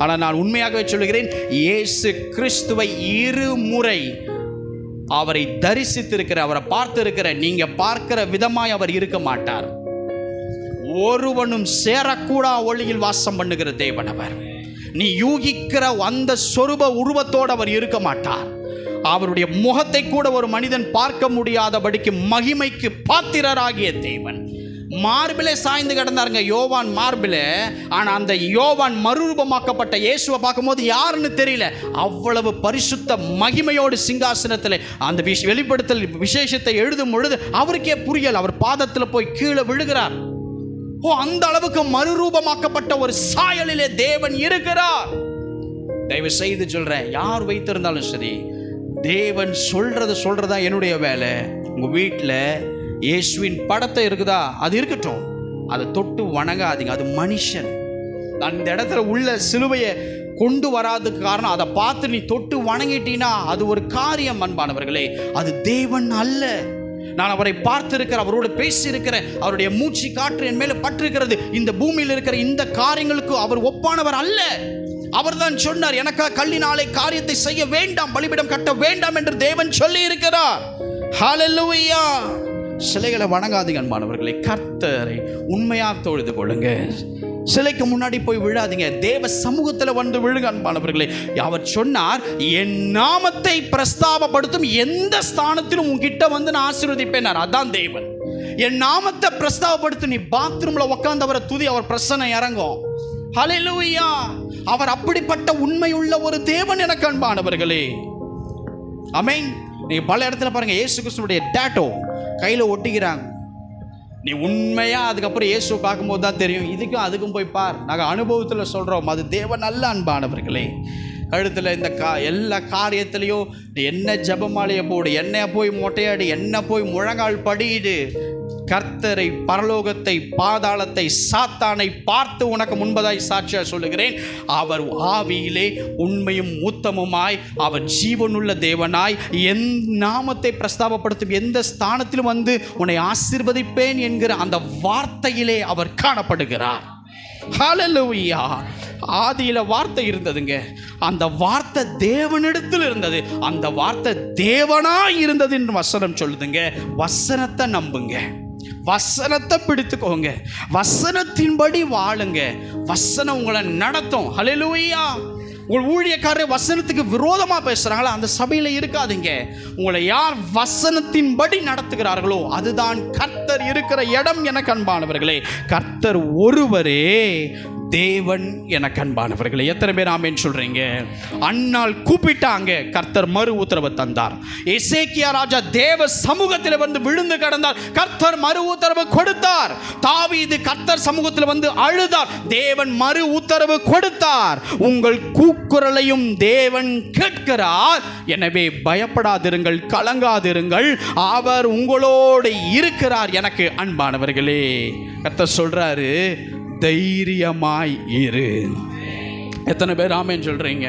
ஆனால் நான் உண்மையாகவே சொல்லுகிறேன், இயேசு கிறிஸ்துவை இருமுறை அவரை தரிசித்திருக்கிற, அவரை பார்த்திருக்கிற நீங்க பார்க்கிற விதமாய் அவர் இருக்க மாட்டார். ஒருவனும் சேரக்கூடா ஒளியில் வாசம் பண்ணுகிற தேவன் அவர். நீ யூகிக்கிற அந்த சொரூப உருவத்தோடு அவர் இருக்க மாட்டார். அவருடைய முகத்தை கூட ஒரு மனிதன் பார்க்க முடியாதபடிக்கு மகிமைக்கு பாத்திரராகிய தேவன். மார்பிலே சாய்ந்து கிடந்தாருங்க யோவான் மார்பிலே. ஆனால் அந்த யோவான் மறுரூபமாக்கப்பட்ட இயேசுவை பார்க்கும்போது யாருன்னு தெரியல. அவ்வளவு பரிசுத்த மகிமையோடு சிங்காசனத்தில் அந்த வெளிப்படுத்தல் விசேஷத்தை எழுதும் பொழுது அவருக்கே புரியல. அவர் பாதத்தில் போய் கீழே விழுகிறார். அந்த அளவுக்கு மறுரூபமாக்கப்பட்ட ஒரு சாயலிலே தேவன் இருக்கிறார். தயவு செய்து சொல்றேன், யார் வைத்திருந்தாலும் சரி, தேவன் சொல்றதா என்னுடைய வேலை. உங்க வீட்டில் இயேசுவின் படத்தை இருக்குதா, அது இருக்கட்டும், அதை தொட்டு வணங்காதீங்க. அது மனுஷன். அந்த இடத்துல உள்ள சிலுவையை கொண்டு வராதுக்கு காரணம், அதை பார்த்து நீ தொட்டு வணங்கிட்டீன்னா அது ஒரு காரியம். அன்பானவர்களே, அது தேவன் அல்ல. நான் அவரை பார்த்திருக்கிற, அவரோடு பேசியிருக்கிற, அவருடைய மூச்சு காற்று என் மேல பற்றிருக்கிறது. இந்த பூமியில் இருக்கிற இந்த காரியங்களுக்கு அவர் ஒப்பானவர் அல்ல. அவர் தான் சொன்னார், எனக்கா கல்லினாலே காரியத்தை செய்ய வேண்டாம், பலிபீடம் கட்ட வேண்டாம் என்று தேவன் சொல்லி இருக்கிறார். ஹல்லேலூயா. சிலைகளை வணங்காதீங்க அன்பானவர்களே, கர்த்தரை உண்மையாக தொழுது கொள்ளுங்க. சிலைக்கு முன்னாடி போய் விழாதீங்க, தேவ சமூகத்தில் வந்து விழுங்க அன்பானவர்களே. அவர் சொன்னார், என் நாமத்தை பிரஸ்தாபப்படுத்தும் எந்த ஸ்தானத்திலும் உன்கிட்ட வந்து நான் ஆசீர்வதிப்பேன். அதான் தேவன். என் நாமத்தை பிரஸ்தாபப்படுத்தும். நீ பாத்ரூம்ல உட்கார்ந்து அவரை துதி, அவர் பிரசன்னம் இறங்கும். ஹல்லேலூயா. அவர் அப்படிப்பட்ட உண்மையுள்ள ஒரு தேவன் எனக்கு அன்பானவர்களே. ஆமென். நீங்க பல இடத்துல பாருங்க, இயேசு கிறிஸ்துவுடைய டேட்டோ கையில ஒட்டிக்கிறாங்க. நீ உண்மையா அதுக்கப்புறம் இயேசு பார்க்கும்போது தான் தெரியும், இதுக்கும் அதுக்கும் போய் பார். நாங்கள் அனுபவத்தில் சொல்கிறோம், அது தேவன் நல்ல அன்பானவர்களே. கழுத்தில் இந்த எல்லா காரியத்திலையும் என்ன ஜபமாலையை போடு, என்ன போய் மொட்டையாடு, என்ன போய் முழங்கால் படியிடு. கர்த்தரை, பரலோகத்தை, பாதாளத்தை, சாத்தானை பார்த்து உனக்கு முன்பதாய் சாட்சியாக சொல்லுகிறேன், அவர் ஆவியிலே உண்மையும் உத்தமுமாய், அவர் ஜீவனுள்ள தேவனாய், என் நாமத்தை பிரஸ்தாபப்படுத்தும் எந்த ஸ்தானத்திலும் வந்து உன்னை ஆசீர்வதிப்பேன் என்கிற அந்த வார்த்தையிலே அவர் காணப்படுகிறார். ஹல்லேலூயா. ஆதியில வார்த்தை இருந்ததுங்க, அந்த வார்த்தை தேவனிடத்தில் இருந்தது, அந்த வார்த்தை தேவனாய் இருந்தது என்று வசனம் சொல்லுதுங்க. வசனத்தை நம்புங்க, வசனத்தை பிடித்துக்கோங்க, வசனத்தின்படி வாழுங்க. வசனம் உங்களை நடத்தும். ஹல்லேலூயா. உங்கள் ஊழியக்காரர் வசனத்துக்கு விரோதமாக பேசுகிறாங்களா, அந்த சபையில் இருக்காதீங்க. உங்களை யார் வசனத்தின்படி நடத்துகிறார்களோ அதுதான் கர்த்தர் இருக்கிற இடம். எனக்கு அன்பானவர்களே, கர்த்தர் ஒருவரே தேவன் எனக்கு அன்பானவர்களே. எத்தனை பேர் ஆமென் சொல்றீங்க? அன்னாள் கூப்பிட்டாங்க, கர்த்தர் மறு உத்தரவு தந்தார். எசேக்கியா ராஜா தேவ சமூகத்தில் வந்து விழுந்து கிடந்தார், கர்த்தர் மறு உத்தரவு கொடுத்தார். தாவீது கர்த்தர் சமூகத்தில் வந்து அழுதார், தேவன் மறு உத்தரவு கொடுத்தார். உங்கள் கூக்குரலையும் தேவன் கேட்கிறார். எனவே பயப்படாதிருங்கள், கலங்காதிருங்கள், அவர் உங்களோடு இருக்கிறார். எனக்கு அன்பானவர்களே, கர்த்தர் சொல்றாரு, தைரியமாய் இரு. எத்தனை பேர் ஆமென் சொல்றீங்க?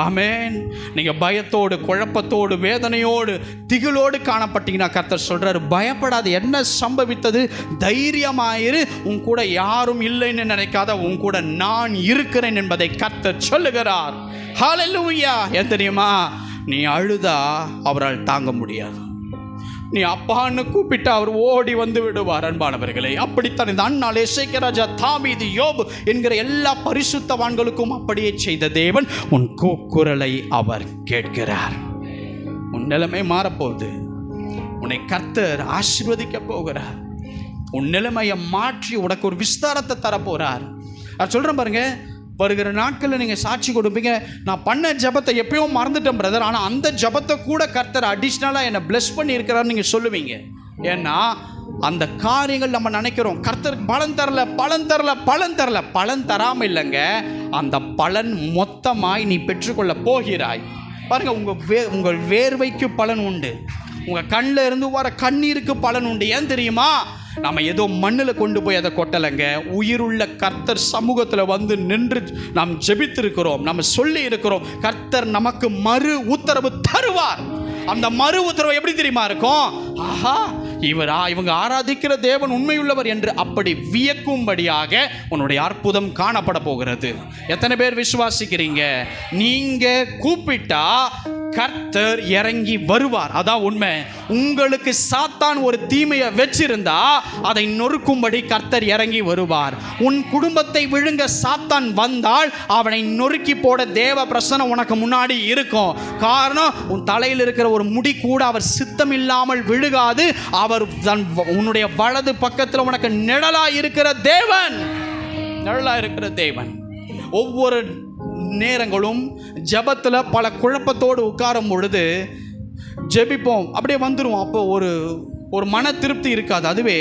ஆமென். நீங்க பயத்தோடு, குழப்பத்தோடு, வேதனையோடு, திகிலோடு காணப்பட்டீங்கன்னா கர்த்தர் சொல்றாரு, பயப்படாது. என்ன சம்பவித்தது? தைரியமாயிரு. உன் கூட யாரும் இல்லைன்னு நினைக்காத, உன் கூட நான் இருக்கிறேன் என்பதை கர்த்தர் சொல்லுகிறார். ஹல்லேலூயா. ஏன் தெரியுமா? நீ அழுதா அவரால் தாங்க முடியாது. நீ அப்பான்னு கூப்பிட்டு அவர் ஓடி வந்து விடுவார். அன்பானவர்களே, அப்படித்தான் இந்த அன்னாள், எசேக்கியா ராஜா, தாவீது, யோபு என்கிற எல்லா பரிசுத்தவான்களுக்கும் அப்படியே செய்த தேவன் உன் கூக்குரலை அவர் கேட்கிறார். உன் நிலைமை மாறப்போகுது. உன்னை கர்த்தர் ஆசீர்வதிக்க போகிறார். உன் நிலைமையை மாற்றி உனக்கு ஒரு விஸ்தாரத்தை தரப்போறார். நான் சொல்றேன் பாருங்க, வருகிற நாட்களில் நீங்கள் சாட்சி கொடுப்பீங்க, நான் பண்ண ஜபத்தை எப்பயும் மறந்துட்டேன் பிரதர், ஆனால் அந்த ஜபத்தை கூட கர்த்தர் அடிஷ்னலாக என்னை பிளஸ் பண்ணி இருக்கிறான்னு நீங்கள் சொல்லுவீங்க. ஏன்னா அந்த காரியங்கள் நம்ம நினைக்கிறோம், கர்த்தர் பலன் தரல, பலன் தரல, பலன் தரல. பலன் தராமல் இல்லைங்க, அந்த பலன் மொத்தமாய் நீ பெற்றுக்கொள்ள போகிறாய். பாருங்க, உங்கள் வேர்வைக்கு பலன் உண்டு, உங்கள் கண்ணில் இருந்து வர கண்ணீருக்கு பலன் உண்டு. ஏன் தெரியுமா? நம்ம ஏதோ மண்ணில் கொண்டு போய் அதை கொட்டலைங்க, உயிருள்ள கர்த்தர் சமூகத்தில் வந்து நின்று நாம் ஜெபித்திருக்கிறோம், நம்ம சொல்லி இருக்கிறோம், கர்த்தர் நமக்கு மறு உத்தரவு தருவார். அந்த மறு உத்தரவு எப்படி தெரியுமா இருக்கும்? ஆஹா, இவங்க ஆராதிக்கிற தேவன் உண்மையுள்ளவர் என்று அப்படி வியக்கும்படியாக உன்னுடைய அற்புதம் காணப்பட போகிறது. எத்தனை பேர் விசுவாசிக்கிறீங்க? நீங்க கூப்பிட்டா கர்த்தர் இறங்கி வருவார். அதான் உண்மை. உங்களுக்கு சாத்தான் ஒரு தீமையை வச்சிருந்தா அதை நொறுக்கும்படி கர்த்தர் இறங்கி வருவார். உன் குடும்பத்தை விழுங்க சாத்தான் வந்தால் அவனை நொறுக்கி போட தேவ பிரசன்னம் உனக்கு முன்னாடி இருக்கும். காரணம், உன் தலையில் இருக்கிற ஒரு முடி கூட அவர் சித்தம் இல்லாமல் விழுகாது. அவர் உன்னுடைய வலது பக்கத்தில் உனக்கு நிழலா இருக்கிற தேவன், நிழலா இருக்கிற தேவன். ஒவ்வொரு நேரங்களும் ஜபத்தில் பல குழப்பத்தோடு உட்காரும் பொழுது ஜெபிப்போம், அப்படியே வந்துடுவோம். அப்போ ஒரு மன திருப்தி இருக்காது. அதுவே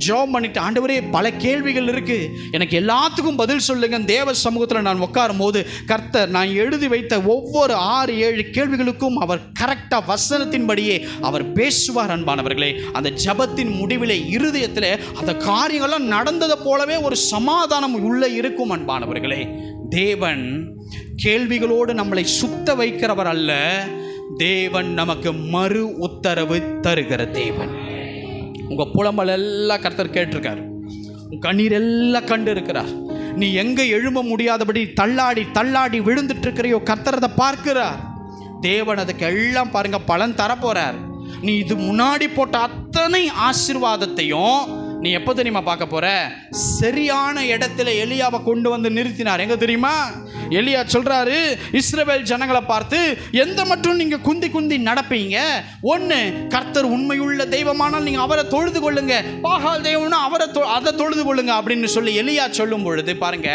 ஜெபம் பண்ணிட்டு, ஆண்டவரே பல கேள்விகள் இருக்கு, எனக்கு எல்லாத்துக்கும் பதில் சொல்லுங்க. தேவ சமூகத்தில் நான் உட்காரும் போது கர்த்தர் நான் எழுதி வைத்த ஒவ்வொரு 6-7 கேள்விகளுக்கும் அவர் கரெக்டாக வசனத்தின்படியே அவர் பேசுவார். அன்பானவர்களே, அந்த ஜெபத்தின் முடிவிலே இருதயத்தில் அந்த காரியங்கள்லாம் நடந்ததை போலவே ஒரு சமாதானம் உள்ளே இருக்கும். அன்பானவர்களே, தேவன் கேள்விகளோடு நம்மளை சுத்த வைக்கிறவர் அல்ல, தேவன் நமக்கு மறு உத்தரவு தருகிற தேவன். உங்கள் புலம்பல் எல்லாம் கர்த்தர் கேட்டிருக்கார், உன் கண்ணீர் எல்லாம் கண்டு இருக்கிறார். நீ எங்கே எழும்ப முடியாதபடி தள்ளாடி தள்ளாடி விழுந்துட்டு இருக்கிறையோ, கர்த்தர் அதை பார்க்கிறார். தேவன் அதுக்கு எல்லாம் பாருங்க பலன் தரப்போறார். நீ இது முன்னாடி போட்ட அத்தனை ஆசீர்வாதத்தையும் நீ எப்போ தெரியுமா பார்க்க போற? சரியான இடத்துல எலியாவை கொண்டு வந்து நிறுத்தினார். எங்க தெரியுமா? எலியா சொல்றாரு இஸ்ரவேல் ஜனங்களை பார்த்து, எந்த மட்டும் நீங்க குந்தி குந்தி நடப்பீங்க? ஒன்று, கர்த்தர் உண்மையுள்ள தெய்வமானால் நீங்க அவரை தொழுது கொள்ளுங்க, பாகால் தெய்வம்னா அதை தொழுது கொள்ளுங்க அப்படின்னு சொல்லி எலியா சொல்லும் பொழுது பாருங்க,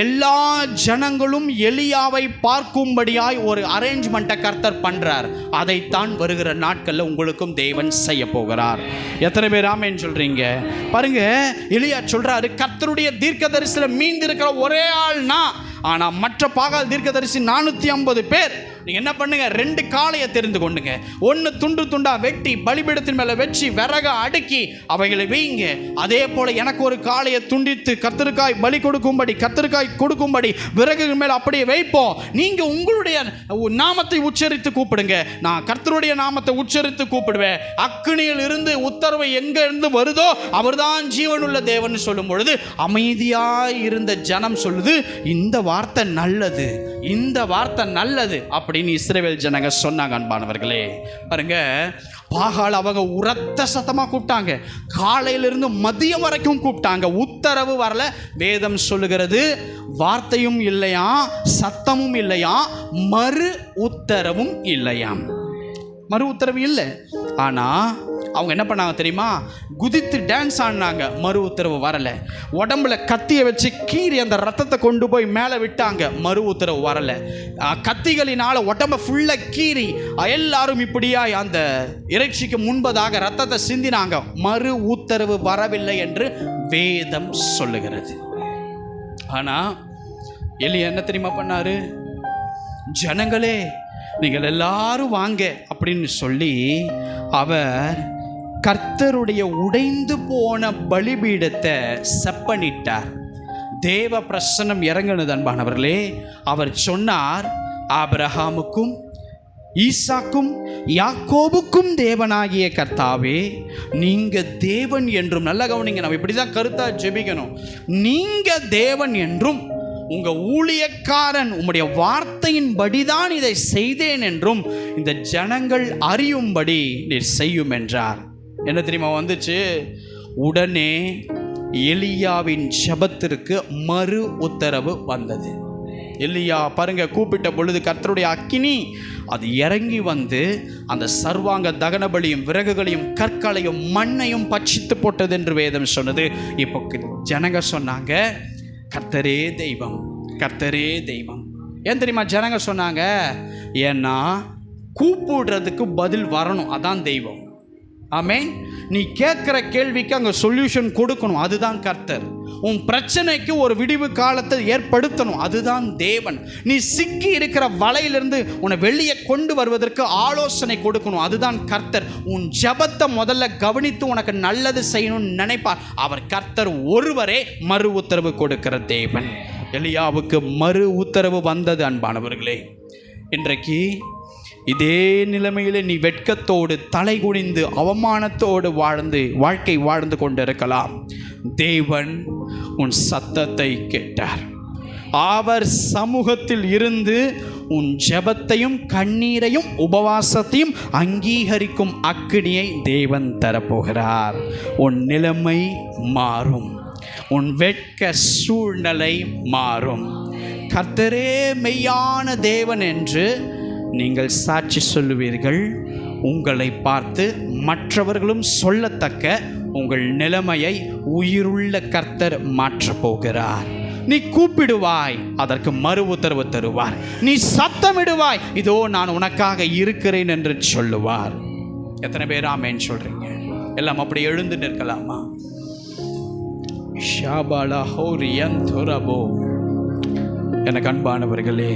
எல்லா ஜனங்களும் எலியாவை பார்க்கும்படியாய் ஒரு அரேஞ்ச்மெண்ட்டை கர்த்தர் பண்றார். அதைத்தான் வருகிற நாட்களில் உங்களுக்கும் தேவன் செய்ய போகிறார். எத்தனை பேர் ஆமென் சொல்றீங்க? பாருங்க, எலியா சொல்றாரு, கர்த்தருடைய தீர்க்கதரிசில மீந்து இருக்கிற ஒரே ஆள்னா, ஆனா மற்ற பாகால் தீர்க்கதரிசி 450 பேர். நீங்க என்ன பண்ணுங்க, 2 காளையை தெரிந்து கொண்டுங்க, ஒன்று துண்டு துண்டா வெட்டி பலிபீடத்தின் மேல வச்சு விறக அடுக்கி அவைகளை வைங்க. அதே போல எனக்கு ஒரு காளையை துண்டித்து கர்த்தருக்காய் பலி கொடுக்கும்படி, கர்த்தருக்காய் கொடுக்கும்படி விறகு மேல அப்படியே வைப்போம். நீங்க உங்களுடைய நாமத்தை உச்சரித்து கூப்பிடுங்க, நான் கர்த்தருடைய நாமத்தை உச்சரித்து கூப்பிடுவேன். அக்கினியில் இருந்து உத்தரவு எங்க இருந்து வருதோ அவர்தான் ஜீவனுள்ள தேவன் சொல்லும் பொழுது அமைதியாய் இருந்த ஜனம் சொல்லுது, இந்த வார்த்தை நல்லது, இந்த வார்த்தை நல்லது அப்படின்னு இஸ்ரவேல் ஜனங்க சொன்னாங்க. அன்பானவர்களே, பாருங்க, பாகால் அவங்க உரத்த சத்தமா கூப்பிட்டாங்க, காலையிலிருந்து மதியம் வரைக்கும் கூப்பிட்டாங்க, உத்தரவு வரல. வேதம் சொல்லுகிறது, வார்த்தையும் இல்லையா, சத்தமும் இல்லையா, மறு உத்தரவும் இல்லையாம். மறு உத்தரவு இல்லை. ஆனா அவங்க என்ன பண்ணாங்க தெரியுமா? குதித்து டான்ஸ் ஆடினாங்க. மறு உத்தரவு வரல. உடம்புல கத்தியை வச்சு கீறி அந்த ரத்தத்தை கொண்டு போய் மேலே விட்டாங்க. மறு உத்தரவு வரல. கத்திகளினால உடம்பை ஃபுல்லாக கீறி எல்லாரும் இப்படியா அந்த இறைச்சிக்கு முன்பதாக ரத்தத்தை சிந்தினாங்க. மறு உத்தரவு வரவில்லை என்று வேதம் சொல்லுகிறது. ஆனா எலியா என்ன தெரியுமா பண்ணாரு? ஜனங்களே நீங்கள் எல்லாரும் வாங்க அப்படின்னு சொல்லி அவர் கர்த்தருடைய உடைந்து போன பலிபீடத்தை செப்பனிட்டார். தேவ பிரசன்னம் இறங்கினது. அன்பானவர்களே, அவர் சொன்னார், ஆபிரகாமுக்கும் ஈசாக்கும் யாக்கோபுக்கும் தேவனாகிய கர்த்தாவே, நீங்க தேவன் என்றும், நல்ல கவனிங்க, நம்ம இப்படிதான் கருத்தா ஜெபிக்கணும், நீங்க தேவன் என்றும் உங்க ஊழியக்காரன் உம்முடைய வார்த்தையின் படிதான் இதை செய்தேன் என்றும் இந்த ஜனங்கள் அறியும்படி நீர் செய்யும் என்றார். என்ன தெரியுமா வந்துச்சு? உடனே எலியாவின் ஜெபத்திற்கு மறு உத்தரவு வந்தது. எலியா பாருங்க, கூப்பிட்ட பொழுது கர்த்தருடைய அக்கினி அது இறங்கி வந்து அந்த சர்வாங்க தகன பலியும் விறகுகளையும் கற்களையும் மண்ணையும் பட்சித்து போட்டது என்று வேதம் சொன்னது. இப்போ ஜனங்க சொன்னாங்க, கர்த்தரே தெய்வம், கர்த்தரே தெய்வம். ஏன் தெரியுமா ஜனங்க சொன்னாங்க? ஏன்னா கூப்பிடுறதுக்கு பதில் வரணும், அதான் தெய்வம். ஆமென். நீ கேட்குற கேள்விக்கு அங்கே சொல்யூஷன் கொடுக்கணும், அதுதான் கர்த்தர். உன் பிரச்சனைக்கு ஒரு விடிவு காலத்தை ஏற்படுத்தணும், அதுதான் தேவன். நீ சிக்கி இருக்கிற வலையிலிருந்து உன்னை வெளியே கொண்டு வருவதற்கு ஆலோசனை கொடுக்கணும், அதுதான் கர்த்தர். உன் ஜெபத்தை முதல்ல கவனித்து உனக்கு நல்லது செய்யணும்னு நினைப்பார். அவர் கர்த்தர் ஒருவரே மறு உத்தரவு கொடுக்கிற தேவன். எலியாவுக்கு மறு உத்தரவு வந்தது. அன்பானவர்களே, இன்றைக்கு இதே நிலைமையிலே நீ வெட்கத்தோடு தலை குனிந்து அவமானத்தோடு வாழ்க்கை வாழ்ந்து கொண்டிருக்கலாம். தேவன் உன் சத்தத்தை கேட்டார். அவர் சமூகத்தில் இருந்து உன் ஜெபத்தையும் கண்ணீரையும் உபவாசத்தையும் அங்கீகரிக்கும் அக்கினியை தேவன் தரப்போகிறார். உன் நிலைமை மாறும், உன் வெட்க சூழ்நிலை மாறும். கர்த்தரே மெய்யான தேவன் என்று நீங்கள் சாட்சி சொல்லுவீர்கள். உங்களை பார்த்து மற்றவர்களும் சொல்லத்தக்க உங்கள் நிலைமையை உயிருள்ள கர்த்தர் மாற்றப் போகிறார். நீ கூப்பிடுவாய், அதற்கு மறு உத்தரவு தருவார். நீ சத்தமிடுவாய், இதோ நான் உனக்காக இருக்கிறேன் என்று சொல்லுவார். எத்தனை பேர் ஆமென் சொல்றீங்க? எல்லாம் அப்படி எழுந்து நிற்கலாமா? ஷாபாலா ஹோரியந்துரபோ. எனக்கு அன்பானவர்களே,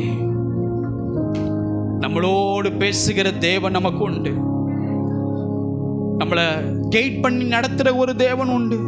நம்மளோடு பேசுகிற தேவன் நமக்கு உண்டு. நம்மளை கைட் பண்ணி நடத்துகிற ஒரு தேவன் உண்டு.